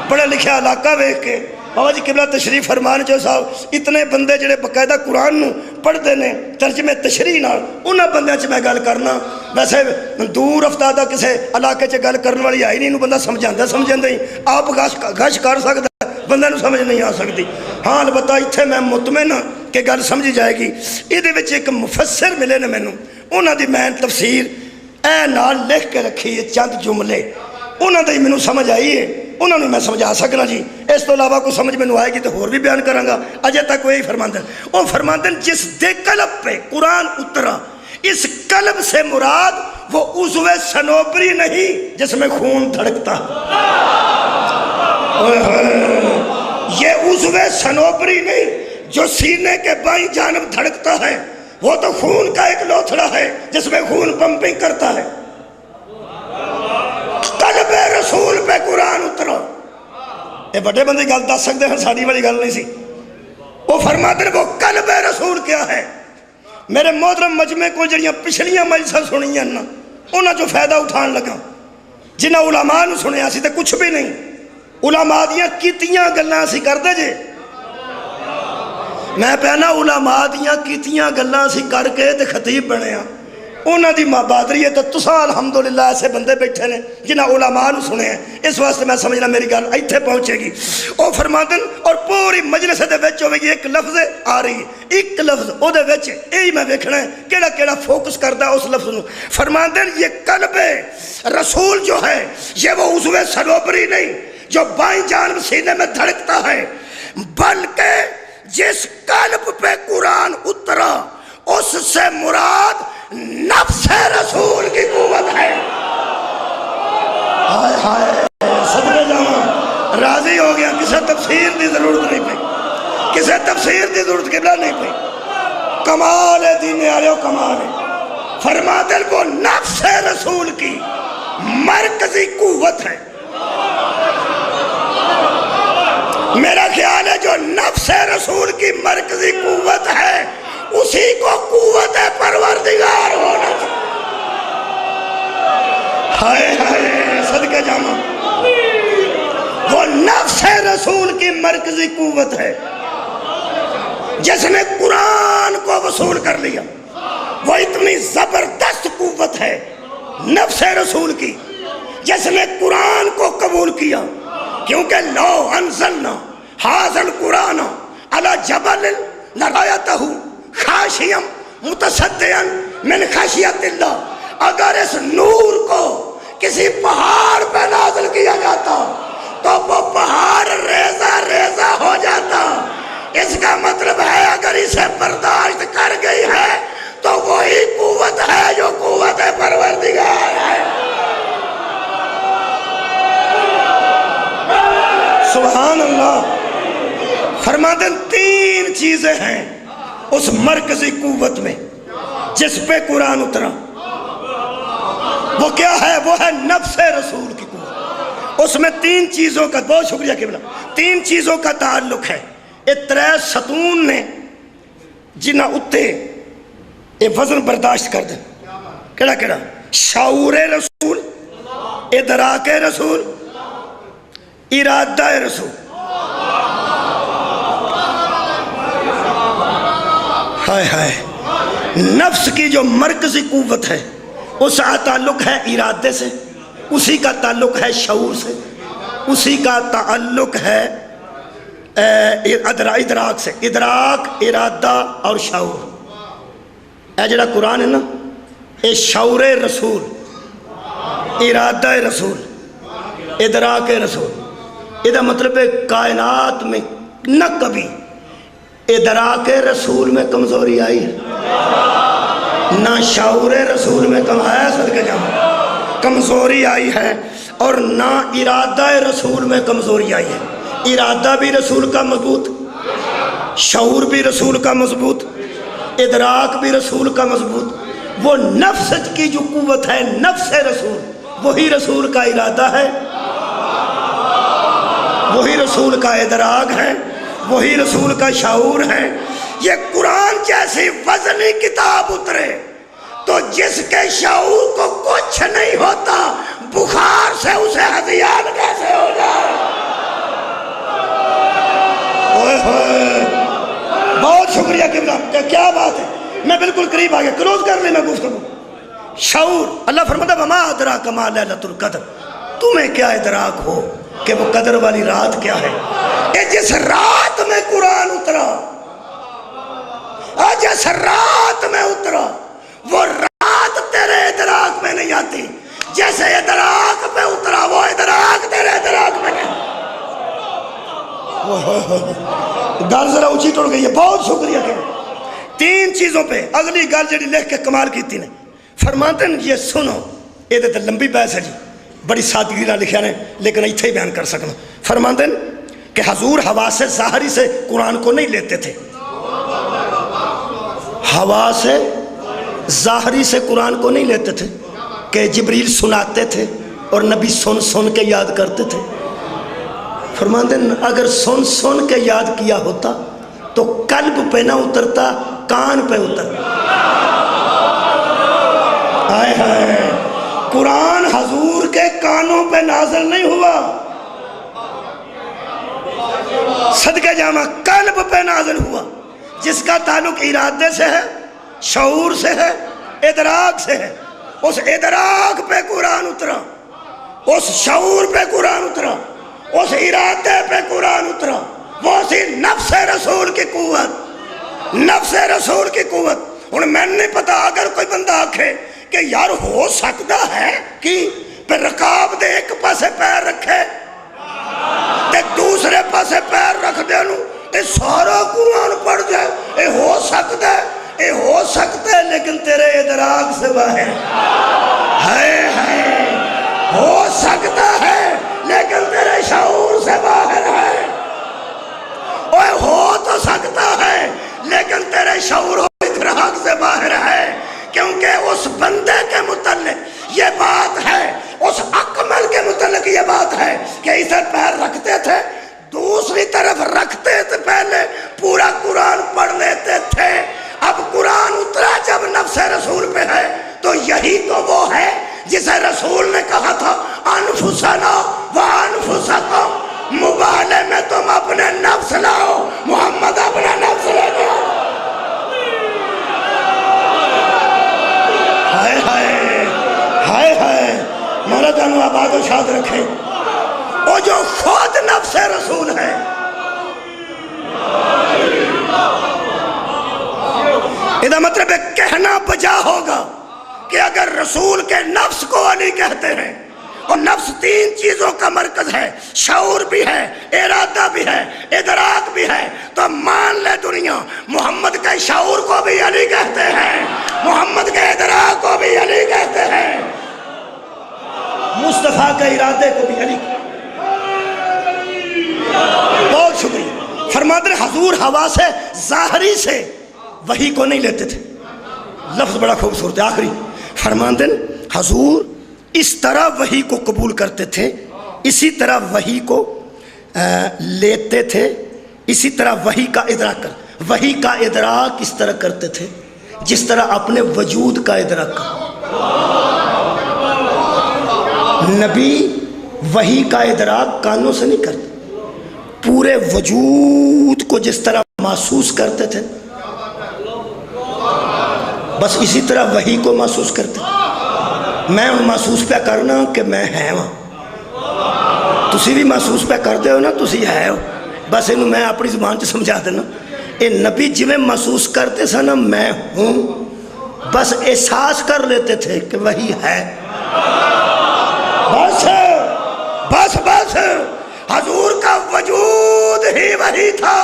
پڑھے لکھے علاقہ ویکھ کے، بابا جی قبلہ تشریف فرمان جو صاحب اتنے بندے جڑے باقاعدہ قرآن نو پڑھ دینے ترجمے تشریح نال انہاں بندیاں چ میں گل کرنا، ویسے دور افتادہ کسے علاقے چ گل کرن والی آئی نہیں، انہوں بندہ سمجھاندہ ہی آپ گش کر سکتا بندہ نو سمجھ نہیں آ سکتی، ہاں البتہ اتھے میں مطمئن کہ گل سمجھی جائے گی، یہ وچ ایک مفسر ملے نے مینوں، انہاں دی میں تفسیر اے نال لکھ کے رکھی ہے چند جملے، انہاں دی مینوں سمجھ آئی ہے، انہوں نے میں سمجھا سکنا جی، اس تو علاوہ کوئی سمجھ میں نو آئے گی تو اور بھی بیان کرانگا، اجے تک وہی فرماندن، وہ فرماندن جس دے قلب پہ قرآن اترا، اس قلب سے مراد وہ عضو سنوبری نہیں جس میں خون دھڑکتا، یہ عضو سنوبری نہیں جو سینے کے بائیں جانب دھڑکتا ہے، وہ تو خون کا ایک لوتھڑا ہے جس میں خون پمپنگ کرتا ہے، قلب رسول پہ قرآن اترا، یہ بڑے بندے گل دس سکتے ہیں، ساڑی والی گل نہیں سی، وہ فرماتے ہیں وہ قلب رسول کیا ہے؟ میرے محترم مجمع کو جڑیاں پچھلیاں مجلساں سنیاں نا انہاں جو فائدہ اٹھان لگا، جنہاں علماء نو سنیا سی تے کچھ بھی نہیں، علماء دیاں کیتیاں گلاں سی کر دے جے، میں پہنا علماء دیاں کیتیاں گلاں سی کر کے تے خطیب بنے ہاں، انہاں دی ماں بادری ہے تو تساں الحمدللہ ایسے بندے بیٹھے نے جنہاں علماء نو سنے ہیں، اس واسطے میں سمجھنا میری گل ایتھے پہنچے گی، او فرماندن اور پوری مجلس دے وچ ہوے گی ایک لفظ آ رہی ہے، ایک لفظ او دے وچ یہی میں ویکھنا ہے کیڑا کیڑا فوکس کردا ہے اس لفظ نو، فرماندن یہ قلب رسول جو ہے یہ وہ عضو سنوبری نہیں جو بائیں جانب سینے میں دھڑکتا ہے، بلکہ جس قلب پہ قرآن اترا اس سے مراد نفس رسول کی قوت ہے، ہائے ہائے صدقے جاواں راضی ہو گیا، کسے تفسیر دی ضرورت نہیں پئی، کسے تفسیر دی ضرورت قبلہ نہیں پئی، کمال ہے دین آلیو کمال ہے، فرماتے ہیں وہ نفس رسول کی مرکزی قوت ہے، میرا خیال ہے جو نفس رسول کی مرکزی قوت ہے اسی کو قوت پروردگار ہونا چاہیے، ہائے ہائے صدقے جاواں وہ نفس رسول کی مرکزی قوت ہے جس نے قرآن کو وصول کر لیا، وہ اتنی زبردست قوت ہے نفس رسول کی جس نے قرآن کو قبول کیا، کیونکہ لو انزلنا ھذا القرآن علی جبل لرأیتہ خاشعا متصدعا من خشیت اللہ، اگر اس نور کو کسی پہاڑ پر پہاڑ ریزہ ریزہ ہو جاتا۔ اس کا مطلب ہے اگر اسے برداشت کر گئی ہے تو وہی قوت ہے جو قوت پروردگار ہے۔ سبحان اللہ۔ فرماتے ہیں تین چیزیں ہیں اس مرکزی قوت میں جس پہ قرآن اترا۔ وہ کیا ہے؟ وہ ہے نفس رسول کی قوت۔ اس میں تین چیزوں کا، بہت شکریہ قبلہ، تین چیزوں کا تعلق ہے۔ یہ ترے ستون نے جنہ اتے یہ وزن برداشت کر دیں۔ کیڑا کیڑا؟ شعور رسول، ادراک رسول، ارادہ رسول۔ ہائے ہائے، نفس کی جو مرکزی قوت ہے اس کا تعلق ہے ارادے سے، اسی کا تعلق ہے شعور سے، اسی کا تعلق ہے ادراک سے۔ ادراک، ارادہ اور شعور۔ اے جڑا قرآن ہے نا، اے شعور رسول، ارادہ رسول، ادراک رسول۔ یہ مطلب ہے کائنات میں نہ کبھی ادراک رسول میں کمزوری آئی ہے، نہ شعور رسول میں کمزوری آئی ہے، اور نہ ارادہ رسول میں کمزوری آئی ہے۔ ارادہ بھی رسول کا مضبوط، شعور بھی رسول کا مضبوط، ادراک بھی رسول کا مضبوط۔ وہ نفس کی جو قوت ہے، نفس رسول، وہی رسول کا ارادہ ہے، وہی رسول کا ادراک ہے، وہی رسول کا شعور ہے۔ یہ قرآن جیسی وزنی کتاب اترے تو جس کے شعور کو کچھ نہیں ہوتا، بخار سے اسے ہذیان کیسے ہو جائے؟ بہت شکریہ قبلہ، کیا بات ہے، میں بالکل قریب آ گیا، کلوز کر لیں میں گفتگو۔ شعور، اللہ فرماتا ہے وما ادراک ما لیلۃ القدر، تمہیں کیا ادراک ہو کہ وہ قدر والی رات کیا ہے؟ کہ جس رات میں قرآن اترا، جس رات میں اترا، وہ رات تیرے ادراک میں نہیں آتی، جیسے ادراک پہ اترا وہ ادراک تیرے ادراک میں نہیں۔ گل ذرا اونچی ٹوٹ گئی ہے، بہت شکریہ کہ تین چیزوں پہ اگلی گل جڑی لکھ کے کمال کی نے فرماتے ہیں یہ سنو، یہ تو لمبی بحث ہے جی، بڑی سادگی نہ لکھا نے، لیکن ایتھے ہی بیان کر سکنا۔ فرماتے ہیں کہ حضور حواس ظاہری سے قرآن کو نہیں لیتے تھے، حواس ظاہری سے قرآن کو نہیں لیتے تھے کہ جبریل سناتے تھے اور نبی سن سن کے یاد کرتے تھے۔ فرماتے ہیں اگر سن سن کے یاد کیا ہوتا تو قلب پہ نہ اترتا، کان پہ اترتا۔ آئے ہائے، قرآن حضور کے کانوں پہ نازل نہیں ہوا، صدقہ جامع قلب پہ نازل ہوا، جس کا تعلق ارادے سے ہے، شعور سے ہے، ادراک سے ہے۔ اس ادراک پہ قرآن اترا، اس شعور پہ قرآن اترا، اس ارادے پہ قرآن اترا۔ وہ اسی نفس رسول کی قوت، نفس رسول کی قوت۔ اور میں نہیں پتا اگر کوئی بندہ آکھے کہ یار ہو سکتا ہے کہ پھر رکاب دے ایک پاسے پیر رکھے تے دوسرے پاسے پیر رکھ دے نو اے سارا قرآن پڑھ جائے، اے ہو سکتا ہے، اے ہو سکتا ہے، لیکن تیرے ادراک سے باہر ہے، ہو سکتا ہے لیکن تیرے شعور سے باہر ہے۔ اوہ ہو تو سکتا ہے لیکن تیرے شعور و ادراک سے باہر ہے، کیونکہ اس بندے کے متعلق یہ بات ہے، اس اکمل کے متعلق یہ بات ہے کہ اسے پیر رکھتے تھے، دوسری طرف رکھتے تھے، پہلے پورا قرآن پڑھ لیتے تھے۔ اب قرآن اترا جب نفس رسول پہ ہے تو یہی تو وہ ہے جسے رسول نے کہا تھا انفسنا وانفسکم، مبالے میں تم اپنے نفس لاؤ، محمد اپنا نفس لے گیا۔ ہائے ہائے ہائے ہائے، مولا جانو آباد و شاد رکھے۔ وہ جو خود نفس رسول ہے، یہ مطلب ہے کہنا بجا ہوگا کہ اگر رسول کے نفس کو علی کہتے ہیں اور نفس تین چیزوں کا مرکز ہے، شعور بھی ہے، ارادہ بھی ہے، ادراک بھی ہے۔ تو مان لے دنیا، محمد کے شعور کو بھی علی کہتے ہیں، محمد کے ادراک کو بھی علی کہتے ہیں، مصطفیٰ کے ارادے کو بھی علی کہتے ہیں۔ بہت شکریہ۔ فرماتے ہیں حضور ہوا سے ظاہری سے وحی کو نہیں لیتے تھے، لفظ بڑا خوبصورت ہے آخری۔ فرماتے ہیں حضور اس طرح وحی کو قبول کرتے تھے، اسی طرح وحی کو لیتے تھے، اسی طرح وحی کا ادراک وحی کا ادراک اس طرح کرتے تھے جس طرح اپنے وجود کا ادراک کر۔ نبی وحی کا ادراک کانوں سے نہیں کرتے، پورے وجود کو جس طرح محسوس کرتے تھے بس اسی طرح وحی کو محسوس کرتے تھے۔ میں ان محسوس پہ کرنا کہ میں ہے وہاں، تسی بھی محسوس پہ کرتے ہو نا، تسی ہے ہو، بس انہوں میں اپنی زبان سے سمجھا دینا۔ اے نبی جی میں محسوس کرتے سا نا میں ہوں، بس احساس کر لیتے تھے کہ وہی ہے۔ بس بس بس حضور کا وجود ہی وہی تھا۔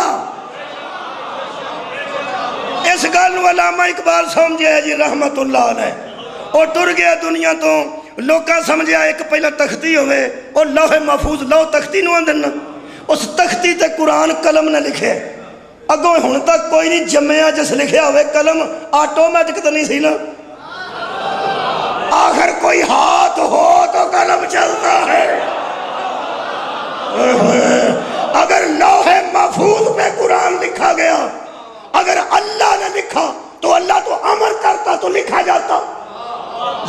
اس گل علامہ اقبال سمجھے جی رحمت اللہ علیہ، اور ٹر گیا دنیا تو لوکاں سمجھا ایک پہلا تختی ہوئے اور لوح محفوظ لو تختی نو اندر، اس تختی تے قرآن قلم نے لکھے، اگوں ہن تک کوئی نہیں جمعہ جس لکھیا ہوئے قلم آٹومیٹک تو نہیں سی نا، آخر کوئی ہاتھ ہو تو قلم چلتا ہے۔ اگر لوح محفوظ پہ قرآن لکھا گیا، اگر اللہ نے لکھا تو اللہ تو امر کرتا تو لکھا جاتا۔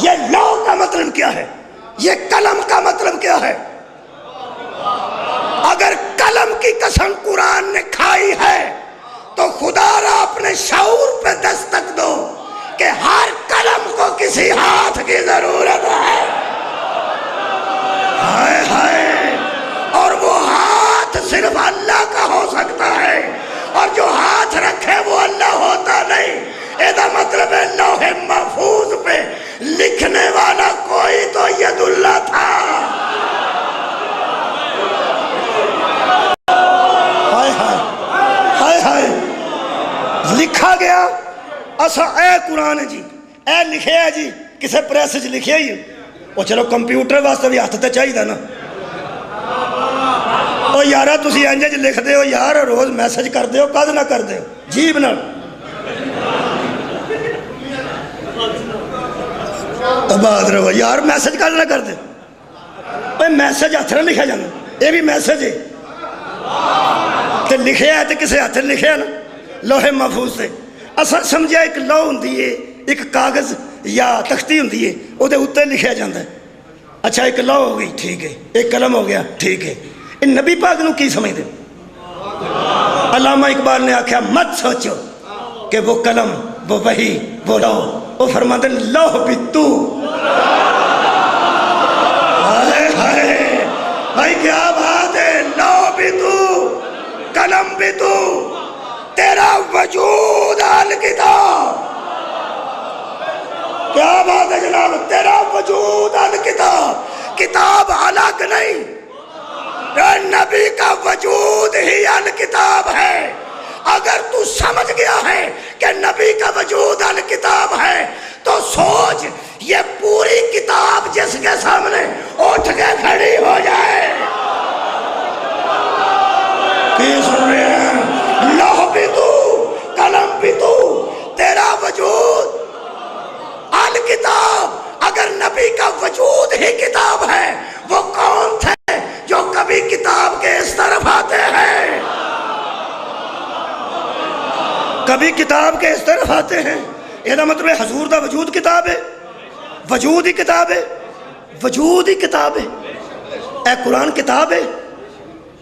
یہ لو کا مطلب کیا ہے؟ یہ قلم کا مطلب کیا ہے؟ اگر قلم کی قسم قرآن نے کھائی ہے تو خدا را اپنے شعور پہ دستک دو کہ ہر قلم کو کسی ہاتھ کی ضرورت ہے۔ ہائے ہائے، اور وہ ہاتھ صرف اللہ کا ہو سکتا ہے، اور جو ہاتھ رکھے وہ اللہ ہوتا نہیں۔ ایدہ مطلب ہے لوح محفوظ پہ لکھنے والا کوئی تو ید اللہ تھا۔ ہائے ہائے ہائے ہائے، لکھا گیا اسا اے قرآن ہے جی، اے لکھے ہے جی، کسے پریس سے لکھے ہی وہ چلو کمپیوٹر واسطے بھی ہاتھ تے چاہیے نا۔ او یارہ تسی انجے جی لکھ دے ہو یار، روز میسج کر دے ہو، کد نہ کر دے ہو جیب نہ آباد رہو یار، میسج کد نہ کر دے، اوہ میسج ہاتھ نہ لکھا جانا، یہ بھی میسج ہے تے لکھے ہے تے کسے ہاتھ لکھے ہے نا لوح محفوظ سے۔ اصل سمجھا ایک لو ہوندی ہے، ایک کاغذ یا تختی ہوندی ہے، او دے اُتے لکھیا جاندہ ہے۔ اچھا ایک لو ہو گئی ٹھیک ہے، ایک قلم ہو گیا ٹھیک ہے، ان نبی پاک نو کی سمجھ دے؟ علامہ اقبال نے آکھا مت سوچو کہ وہ قلم، وہ وحی، وہ لو، وہ فرماتے ہیں لوح بھی تو۔ ہائے ہائے بھائی کیا بات ہے، لوح بھی تو، قلم بھی تو، تیرا وجود الکتاب۔ کیا بات ہے جناب، تیرا وجود الکتاب، کتاب الگ نہیں، نبی کا وجود ہی الکتاب ہے۔ اگر تو سمجھ گیا ہے کہ نبی کا وجود الکتاب ہے تو سوچ یہ پوری کتاب جس کے سامنے اٹھ کے کھڑی ہو جائے۔ کی سن رہے ہیں؟ لوح بھی تو، قلم بھی تو، تیرا وجود الکتاب۔ اگر نبی کا وجود ہی کتاب ہے، وہ کون تھے جو کبھی کتاب کے اس طرف آتے ہیں؟ کبھی کتاب کے اس طرف آتے ہیں، یہ مطلب ہے حضور دا وجود کتاب ہے، وجود ہی کتاب ہے، وجود ہی کتاب ہے۔ اے قرآن کتاب ہے،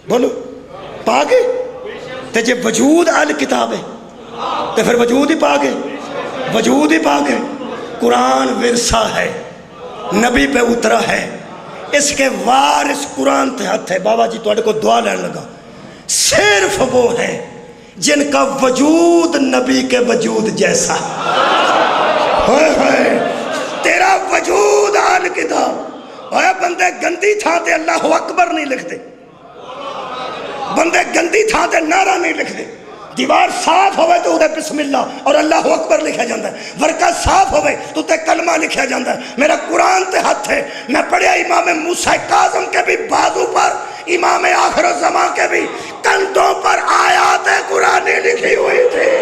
بولو پاک ہے، تے جے وجود الکتاب ہے تو پھر وجود ہی پاک ہے، وجود ہی پاک ہے۔ قرآن ورثہ ہے، نبی پہ اترا ہے، اس کے وارث قرآن تے ہاتھ ہے۔ بابا جی تو کو دعا لینے لگا، صرف وہ ہے جن کا وجود نبی کے وجود جیسا ہے۔ تیرا وجود الکتاب، اے بندے گندی تھان تے اللہ اکبر نہیں لکھتے، بندے گندی تھان تے نعرہ نہیں لکھتے. دیوار صاف ہوئے تو ادھے بسم اللہ اور اللہ اکبر لکھا جاندہ ہے، ورقہ صاف ہوئے تو تے کلمہ لکھا جاندہ ہے. میرا قرآن تے ہاتھ ہے، میں پڑھیا امام موسیٰ کاظم کے بھی بازو پر، امام آخر الزمان کے بھی کندھوں پر آیات قرآن لکھی ہوئی تھی.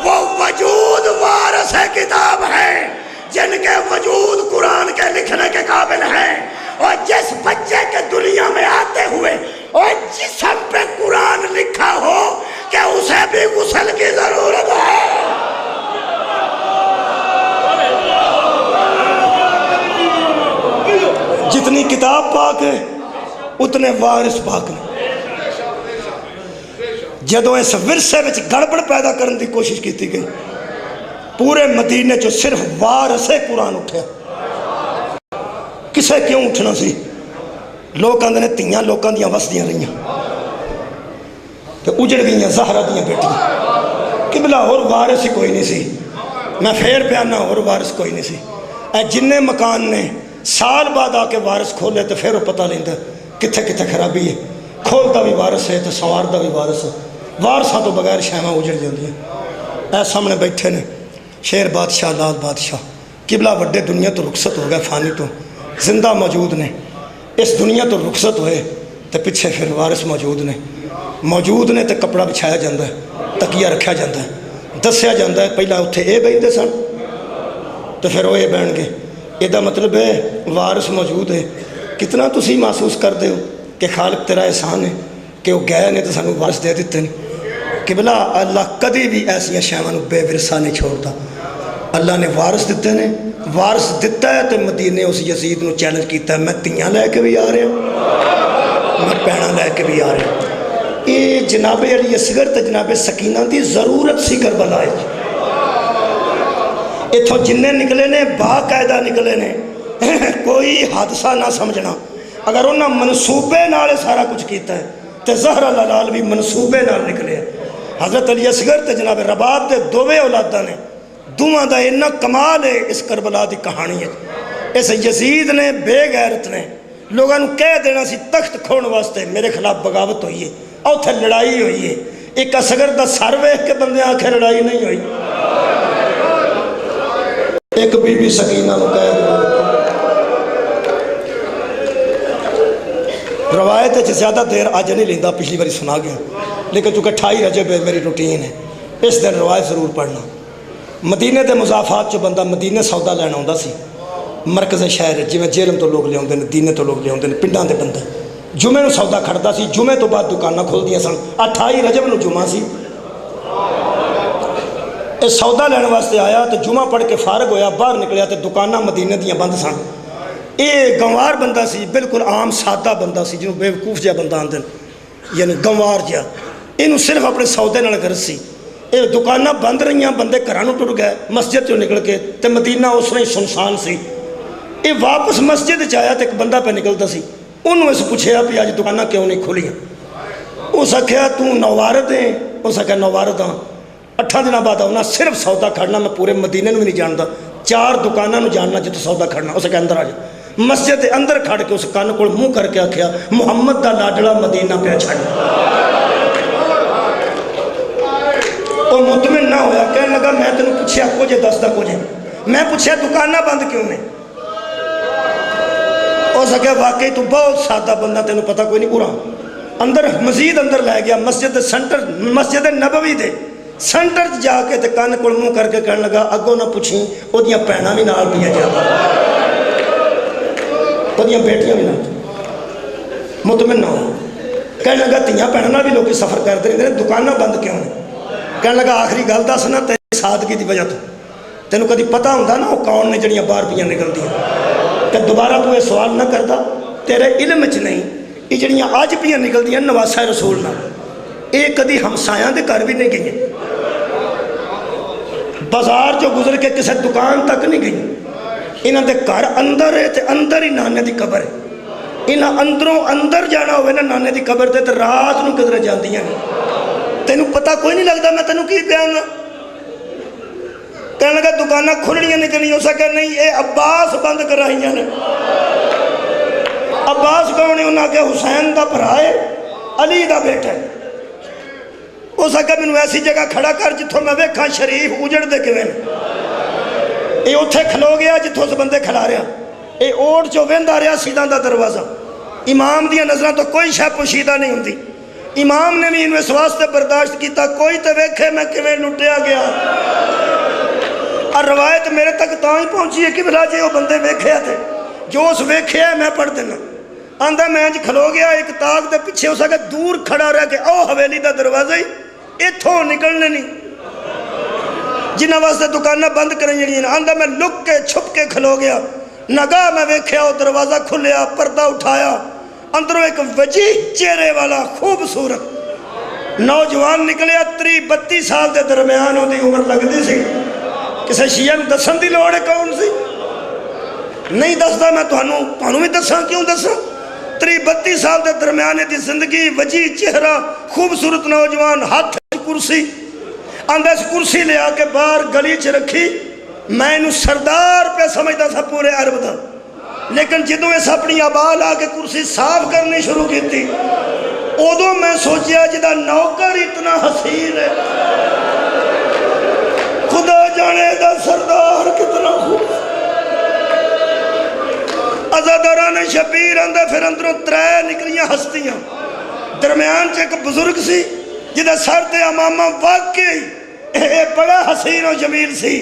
وہ وجود وارث کتاب ہے جن کے وجود قرآن کے لکھنے کے قابل ہیں. اور جس بچے کے دنیا میں آتے ہوئے اور جسم پہ قرآن لکھا ہو کہ اسے بھی غسل کی ضرورت ہے. جتنی کتاب پاک ہے اتنے وارث پاک ہیں. جدوں اس ورثے وچ گڑبڑ پیدا کرنے دی کوشش کیتی گئی، پورے مدینے چو صرف وارث قرآن اٹھیا. کسے کیوں اٹھنا سی؟ لوگ کہندے نے تیاں لوکاں دیاں وسدیاں رہیاں تے اجڑ گئیاں زہرا دیاں بیٹیاں. قبلہ اور وارث ہی کوئی نہیں سی. میں پھر پیانا اور وارث کوئی نہیں سی. اے جننے مکان نے سال بعد آ کے وارث کھولے تو پھر وہ پتہ لیندہ کتھے کتھے خرابی ہے. کھولتا بھی وارث ہے تو سواردا بھی وارث ہے. وارثاں تو بغیر شہواں اجڑ جاندیاں. اے سامنے بیٹھے نے شیر بادشاہ لال بادشاہ، قبلہ وڈے دنیا تو رخصت ہو گئے، فانی تو زندہ موجود نے. اس دنیا تو رخصت ہوئے تو پیچھے پھر وارث موجود نے. موجود نے تو کپڑا بچھایا جاندہ ہے، تکیہ رکھا جاندہ ہے، دسیا جاندہ ہے پہلا اتھے اے بیٹھتے سن تو پھر وہ اے بیٹھ گئے. یہ مطلب ہے وارث موجود ہے. کتنا تسی محسوس کر دے ہو کہ خالق تیرا احسان ہے کہ وہ گئے نے تو سانو وارث دے دیتے ہیں. قبلہ اللہ کدی بھی ایسی شیواں بے ورثہ نہیں چھوڑتا. اللہ نے وارث دیتے ہیں، وارث دیتا ہے تو مدینے اس یزید نو چیلنج کیتا ہے میں تیاں لے کے بھی آ رہا ہوں، میں پینا لے کے بھی آ رہا ہوں. یہ جناب علی اصغر تے جناب سکینہ دی ضرورت سی کربلا ہے. اتھوں جننے نکلے نے باقاعدہ نکلے نے، کوئی حادثہ نہ سمجھنا. اگر انہاں منصوبے نال سارا کچھ کیتا ہے تو زہرا لال بھی منصوبے نال نکلے. حضرت علی اصغر تے جناب رباب دے دوویں اولاداں نے، دوواں دا اتنا کمال ہے اس کربلا دی کہانی ہے. اس یزید نے بے غیرت نے لوگاں نوں کہہ دینا سی تخت کھوڑ واسطے میرے خلاف بغاوت ہوئی ہے، اوتھے لڑائی ہوئی ہے. ایک اصغر دا سر ویکھ کے بندے آکھے لڑائی نہیں ہوئی. ایک بی بی سکینہ نوں کہہ دو. روایت ہے زیادہ دیر آج نہیں لیندا، پچھلی باری سنا گیا، لیکن چونکہ 28 رجب ہے میری روٹین ہے، اس دن روایت ضرور پڑھنا. مدینے دے مضافات چو بندہ مدینے سودا لینا ہوندا سی. مرکز شہر جی میں جیلم تو لوگ لے آتے ہیں، دینے تو لوگ لے آتے ہیں، پنڈاں دے بندے جمعے نو سودا کھڑتا سی. جمعے تو بعد دکاناں کھول دیا سن. 28 رجب نو جمعہ سی. اس سودا لینے واسطے آیا تو جمعہ پڑھ کے فارغ ہویا، باہر نکلیا تو دکاناں مدینے دیاں بند سن. یہ گنوار بندہ سی، بالکل عام سادہ بندہ سی جنہوں بیوقوف جہا بندہ آندے یعنی گنوار جہا. یہ صرف اپنے سودے نال غرض سی. یہ دکاناں بند رہیاں، بندے گھروں ٹر گئے مسجد چوں نکل کے تے مدینہ اس طرح سنسان سی. یہ واپس مسجد آیا تو ایک بندہ پہ نکلتا سی. انہوں اس پوچھیا بھی آج دکاناں کیوں نہیں کھولیاں. اس آکھیا تو نوارد ہے؟ اس آکھیا نوارد ہاں. 8 دن بعد آنا صرف سودا کھڑنا، میں پورے مدینے بھی نہیں جانتا، 4 دکانوں جاننا جتوں سودا کھڑنا. اس آکھیا اندر آ جا. مسجد دے اندر کھڑ کے اس کان کول منہ کر کے آکھیا محمد دا لاڈلا مدینہ پہ چھڑ. وہ مطمئن نہ ہویا، کہنے لگا میں تینوں پوچھیا کچھ دسدا کچھ. میں پوچھیا دکاناں بند کیوں نے؟ ہو سکے واقعی تو بہت سادہ بندہ، تینوں پتہ کوئی نہیں. پورا اندر مزید اندر لے گیا مسجد سنٹر، مسجد نبوی دے سنٹر جا کے تے کان کول منہ کر کے کہنے لگا اگوں نہ پوچھیں وہ دیاں بھیناں بھی نال پیاں جاندیاں، وہ دیاں بیٹیاں بھی نال. مطمئن نہ ہو. کہنے لگا تیاں بھیناں بھی لوگ سفر کرتے رہتے ہیں، دکاناں بند کیوں نے؟ کہنے لگا آخری گل دسنا تیری سادگی دی وجہ تو. تینوں کدی پتہ ہوندا نا وہ کون نے جڑیاں باہر پیاں نکلدیاں کہ دوبارہ تو یہ سوال نہ کردا، تیرے علم چ نہیں. یہ جڑیاں اج پیاں نکلدیاں نواسہ رسول نال، یہ کدی ہمسایاں دے گھر بھی نہیں گئیں، بازار جو گزر کے کسی دکان تک نہیں گئیں. انہاں دے گھر اندر ہے تے اندر ہی نانے دی قبر ہے. انہاں اندروں اندر جانا ہوئے نا نانے دی قبر تے رات نو کدھر جاندیاں. تینوں پتہ کوئی نہیں لگتا میں تینوں کی پیاں گا. کہنے لگا دکانیں کھلنیاں نکلنی، اس کہ نہیں یہ عباس بند کرائیاں نے۔ عباس کون ہے؟ انہاں کہ حسین دا بھرا ہے، علی دا بیٹا ہے۔ اس کہ میں ایسی جگہ کھڑا کر جتوں میں ویکھاں شریف اجڑ دے کیویں۔ یہ اتھے کھلو گیا جتوں سے بندے کھڑا رہا، یہ اوٹ چو ویندا رہا سیدھاں دا دروازہ۔ امام دیا نظروں تو کوئی شے پوشیدہ نہیں ہوندی۔ امام نے بھی انہوں اس واسطے برداشت کیتا، کوئی تے ویکھے میں کیویں لٹیا گیا۔ اور روایت میرے تک تاں ہی پہنچی ہے کہ بلا جے وہ بندے ویکھے تھے، جو اس ویکھے ہے میں پڑھ دینا۔ آندہ میں انج کھلو گیا ایک تاک دے پیچھے، اسا کہ دور کھڑا رہا کہ او حویلی دا دروازہ ہی اتھوں نکلنے نہیں، جنہ واسطے دکانہ بند کریں جڑی۔ آندہ میں لک کے چھپ کے کھلو گیا، نگاہ میں ویکھیا وہ دروازہ کھلیا، پردہ اٹھایا، اندروں ایک وجیح چہرے والا خوبصورت نوجوان نکلیا، 30-32 سال دے درمیان ہو دی عمر لگ دی سی۔ کسے شیعہ میں دسن دی لوڑے کون سی؟ نہیں دستا، میں تہانوں بھی دساں، کیوں دساں؟ 30-32 سال دے درمیان دی زندگی، وجیح چہرہ، خوبصورت نوجوان، ہاتھ کرسی۔ آندہ اس کرسی لے آ کے باہر گلی چ رکھی، میں انہوں سردار پہ سمجھتا تھا پورے عرب دا، لیکن جدوں اس اپنی آبال آ کے کرسی صاف کرنی شروع کی تھی، ادو میں سوچیا جدا نوکر اتنا حسین ہے، خدا جانے دا سردار کتنا خوب۔ عزاداران شبیر اندر پھر اندروں 3 نکلیاں ہستیاں، درمیان چ ایک بزرگ سی جدا سر تے امامہ واقعی بڑا حسین و جمیل سی،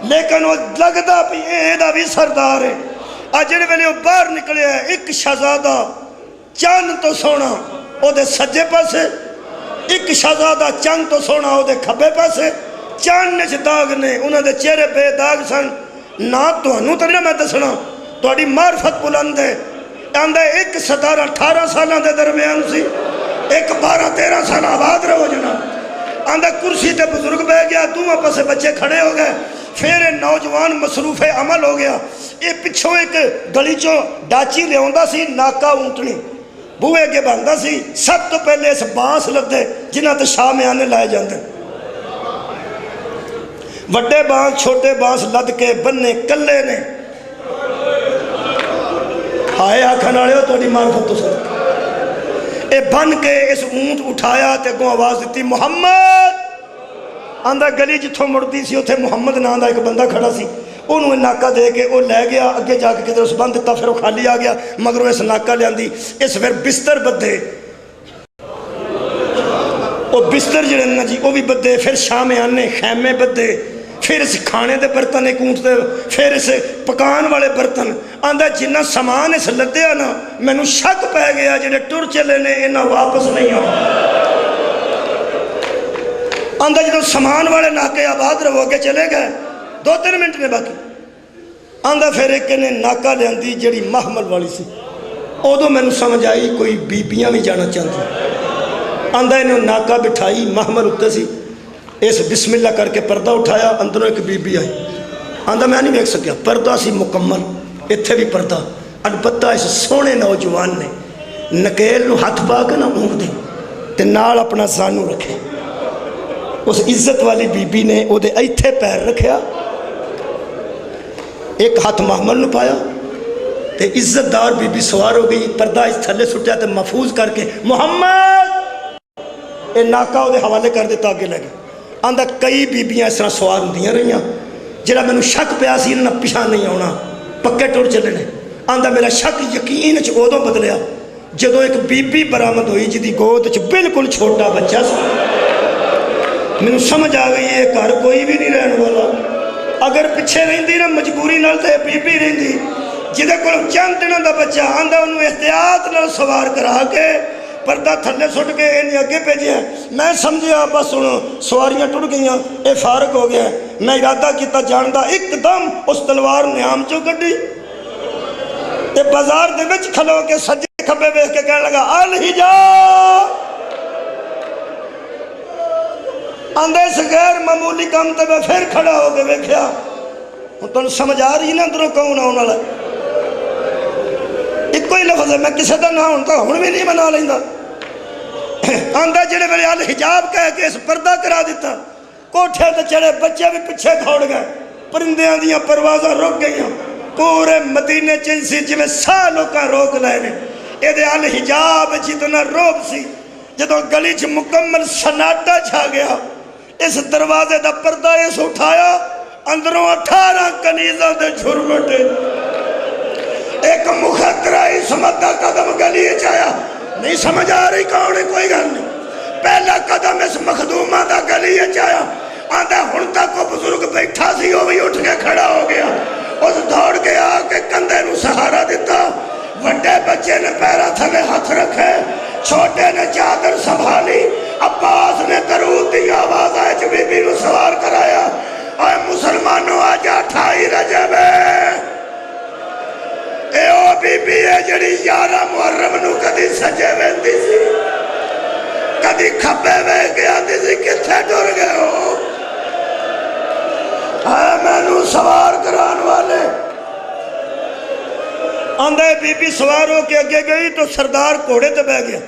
لیکن وہ لگدا بھی دا بھی سردار ہے۔ آجڑے ویلے وہ باہر نکلے ہیں، ایک شہزادہ چاند تو سونا او دے سجے پاسے، ایک شہزادہ چاند تو سونا او دے کھبے پاسے، چاند نے سے داغ نے انہوں دے چہرے بے داغ سن۔ نہ تو انہوں ترین میں دسنا توڑی معرفت بلند ہے۔ آندھا ایک 17-18 سالہ دے درمیان سی، ایک 12-13 سالہ آباد رہو جناب۔ آندھا کرسی تے بزرگ بہ گیا، دو پاسے بچے کھڑے ہو گئے، پھر نوجوان مصروف عمل ہو گیا۔ یہ پچھوں ایک گلی چو ڈاچی لے ہوندہ سی، ناکا اونٹنی بوئے کے باندھا سی، سب تو پہلے اس بانس لگتے جنہ تے شاہ میں آنے لائے جاندے، وڈے بانس چھوٹے بانس لد کے بننے کلے نے آئے آکھن آڑے ہو توڑی معرفت تو سر اے بن کے اس اونٹ اٹھایا تے کو آواز دیتی محمد۔ آندھا گلی جتھوں مڑتی سی اتھے محمد نہ آندھا ایک بندہ کھڑا سی، انہوں نے ناکہ دے کے وہ لے گیا، اگے جا کے کدھر اس بند دیتا، پھر وہ خالی آ گیا، مگر وہ اس ناکہ لے آندھی، اس پھر بستر بدھے، وہ بستر جڑنا جی وہ بھی بدھے، پھر شام آنے خیمے بدھے، پھر اس کھانے دے برتن ایک اونٹ دے، پھر اس پکان والے برتن۔ آندھا جنہ سامان اس لدیا نا میں نو شک پہ گیا جنہیں ٹر چلے نے انہا واپس نہیں آؤ۔ آندھا جنہوں سامان والے ناکے آباد رہو کے چلے گئے، 2-3 منٹ نے باقی۔ آندھا پھر ایک نے ناکہ لے آندھی جڑی محمل والی سی، ادو میں نو سمجھ آئی کوئی بیبیاں بھی جانا چاہتی۔ آندھا انہوں ناکہ بٹھائی، محمل اٹھتے سی، اس بسم اللہ کر کے پردہ اٹھایا، اندروں ایک بی بی آئی۔ آندھا میں نہیں دیکھ سکیا، پردہ سی مکمل، اتھے بھی پردہ، البتہ اس سونے نوجوان نے نکیل نو ہاتھ پا کے نہ اونگ دی تے نال اپنا زانو رکھے۔ اس عزت والی بی بی نے او دے ایتھے پیر رکھیا، ایک ہاتھ محمل نو پایا تے عزت دار بی بی سوار ہو گئی، پردہ اس تھلے سٹیا تے محفوظ کر کے محمد اے ناکہ او دے حوالے کر دیتا آگے لگے۔ آندھا کئی بیبیاں اس طرح سوار ہوندیاں رہیاں، جڑا میں نو شک پیا سی انہاں پیچھے نہیں آنا، پکے ٹر چلے نے۔ آندھا میرا شک یقین چ ادوں بدلیا جدوں ایک بی بی برآمد ہوئی جدی گود چ بالکل چھوٹا بچہ سی۔ میں نو سمجھ آ گئی یہ گھر کوئی بھی نہیں رہن والا، اگر پیچھے رہندی نا مجبوری نال تے بی بی رہندی جدے کو چند دنوں دا بچہ۔ آندھا انہوں احتیاط نال سوار کرا کے پردہ تھلے سٹ کے انہیں اگے پیجے ہیں۔ میں سمجھیا بس انہوں سواریاں ٹوٹ گئیاں، اے فارغ ہو گیا، میں ارادہ کیتا جاندہ ایک دم اس تلوار نیام چو کٹی تے بازار دے وچ کھلو کے سجے کھبے بیٹھ کے کہنے لگا الحجاب۔ آندھے اس غیر معمولی کام تے میں پھر کھڑا ہو کے بیکھیا، ہوں تو سمجھ آ رہی نا اندروں کون آنا لگا، ایک کوئی لفظ ہے میں کسے دا نہ ہونتا ہوں بھی نہیں بنا لیندہ۔ آندھا جڑے میرے الحجاب کہہ کے اس پردہ کرا دیتا، کوٹھے تے چڑھے بچے بھی پچھے کھوڑ گئے۔ پرندیاں دیاں پروازاں رک گئیاں پورے مدینے چنسی جی میں سالوں کا روک لائے نے یہ الحجاب جتنا روب سی جدوں گلی چ مکمل سناٹا چھا گیا اس دروازے دا پردہ اس اٹھایا اندروں 18 کنیزاں دے جھرمٹے ایک مخدرہ عصمت دا قدم گلی چایا نہیں سمجھ آ رہی کون ہے کوئی گل نہیں پہلا قدم اس مخدومہ دا گلی چایا آندھا ہن تک وہ بزرگ بیٹھا سی وہ بھی اٹھ کے کھڑا ہو گیا اس دوڑ کے آ کے کندھے نو سہارا دیتا وڈے بچے نے پیرا تھلے ہاتھ رکھے چھوٹے نے چادر سنبھالی عباس نے درود دی آواز آئے بی بی نو سوار کرایا اے مسلمانوں آجا 28 رجب اے او بی بی ہے جڑی 11 محرم نو کدی سجے ویندی سی کدی کھبے وے گیا دی سی کتھے ٹر گئے ہو اے میں نو سوار کران والے آندھے بی بی سوار ہو کے اگے گئی تو سردار کوڑے تے بہ گیا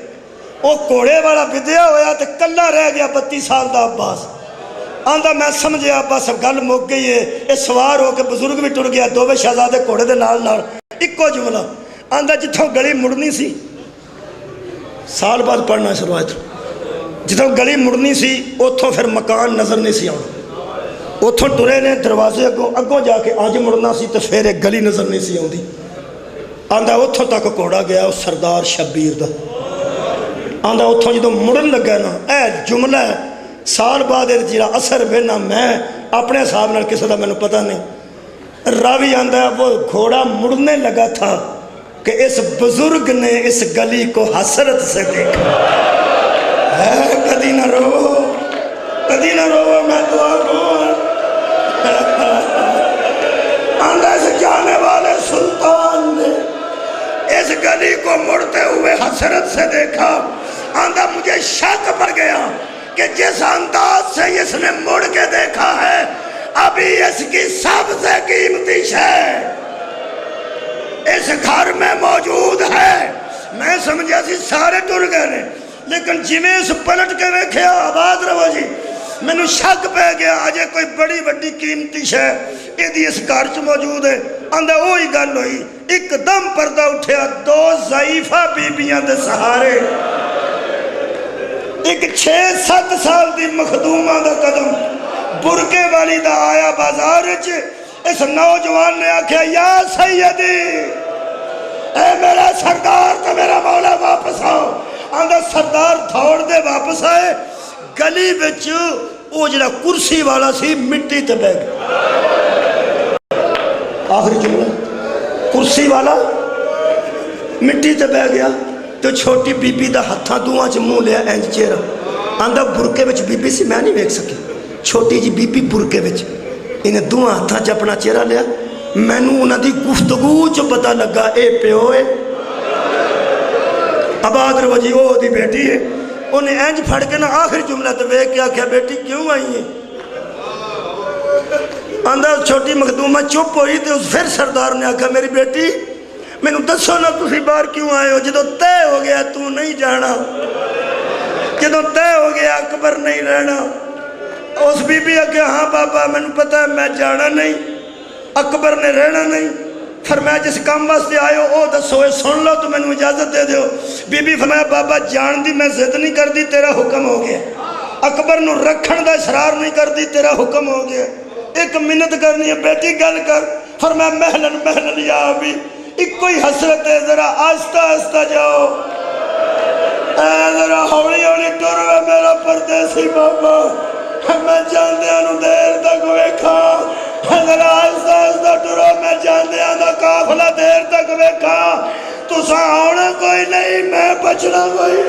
وہ کوڑے والا بدیا ہویا تے کلا رہ گیا 32 سال دا عباس آندھا میں سمجھے عباس گل مک گئی ہے یہ سوار ہو کے بزرگ بھی ٹر گیا دووے شہزادے کوڑے دے نال نال اکو جملہ آندھا جتھوں گلی مڑنی سی سال بعد پڑھنا اس روایت جتھوں گلی مڑنی سی اتھوں پھر مکان نظر نہیں سی آنا اتھوں ٹرے نے دروازے اگوں جا کے آج مڑنا سی تو پھر ایک گلی نظر نہیں سی آندی آندھا اتھوں تک کوڑا گیا اس سردار شبیر دا آندھا اتھوں جدوں مڑن لگا نا اے جملہ ہے سال بعد جیڑا اثر بہنا میں اپنے حساب نال کسی دا میں نے پتہ نہیں راوی آندھا وہ گھوڑا مڑنے لگا تھا کہ اس بزرگ نے اس گلی کو حسرت سے دیکھا کدی نہ رو میں دعا کو آندھا اس جانے والے سلطان نے اس گلی کو مڑتے ہوئے حسرت سے دیکھا آندھا مجھے شک پڑ گیا کہ جس انداز سے اس نے مڑ کے دیکھا ہے ابھی اس کی سب سے قیمتی شے اس گھر میں موجود ہے میں سمجھا سی سارے ٹر گئے نے لیکن جی میں اس پلٹ کے ویکھیا آواز رہو جی میں نو شک پہ گیا آجے کوئی بڑی بڑی قیمتی شے ایدی اس گھر چ موجود ہے آندھا وہی گل ہوئی ایک دم پردہ اٹھیا 2 ضعیفہ بیبیاں دے سہارے ایک 6-7 سال دی مخدومہ دا قدم برکے والی دا آیا بازار اس نوجوان نے آکھیا یا سیدی اے میرا سردار تو میرا مولا واپس آؤ آندھا سردار دھوڑ دے واپس آئے گلی بچ وہ جڑا کرسی والا سی مٹی تے بہ گیا آخری جملہ کرسی والا مٹی تے بہ گیا تو چھوٹی بی بی دا ہتھاں دوہاں چ منہ لیا اینج چہرہ آندھا برکے وچ بی بی سی میں نہیں ویکھ سکی چھوٹی جی بی بی برکے وچ انہیں دوہاں ہتھاں چ اپنا چہرہ لیا میں نو انہاں دی گفتگو چ پتہ لگا اے پیو ہے عباد روجی وہ دی بیٹی ہے انہیں اینج پھڑ کے نا آخری جملہ تو ویکھ کے آکھیا بیٹی کیوں آئی ہے آندھا چھوٹی مخدومہ چپ ہوئی تو اس پھر سردار نے آکھا میری بیٹی میں نے دسو نا تسی باہر کیوں آئے ہو جدو طے ہو گیا تو نہیں جانا جدو طے ہو گیا اکبر نہیں رہنا اس بی بی آکھا ہاں بابا میں نے پتہ ہے میں جانا نہیں اکبر نے رہنا نہیں فرمایا جس کام واسطے آئے ہو او دسو سن لو تو میں نے اجازت دے دیو بی بی فرمایا بابا جان دی میں ضد نہیں کر دی تیرا حکم ہو گیا اکبر نو رکھن دا اصرار نہیں کر دی تیرا حکم ہو گیا ایک منت کرنی ہے بیٹی گل کر فرمایا محلن یا ابھی ایک کوئی حسرت ہے ذرا آہستہ آہستہ جاؤ اے ذرا ہولی ہولی ٹر ہے میرا پردیسی بابا میں جاندیاں نو دیر تک ویکھا ذرا آہستہ آہستہ ٹرو میں جاندیاں دا قافلہ دیر تک ویکھا تساں آنا کوئی نہیں میں بچنا کوئی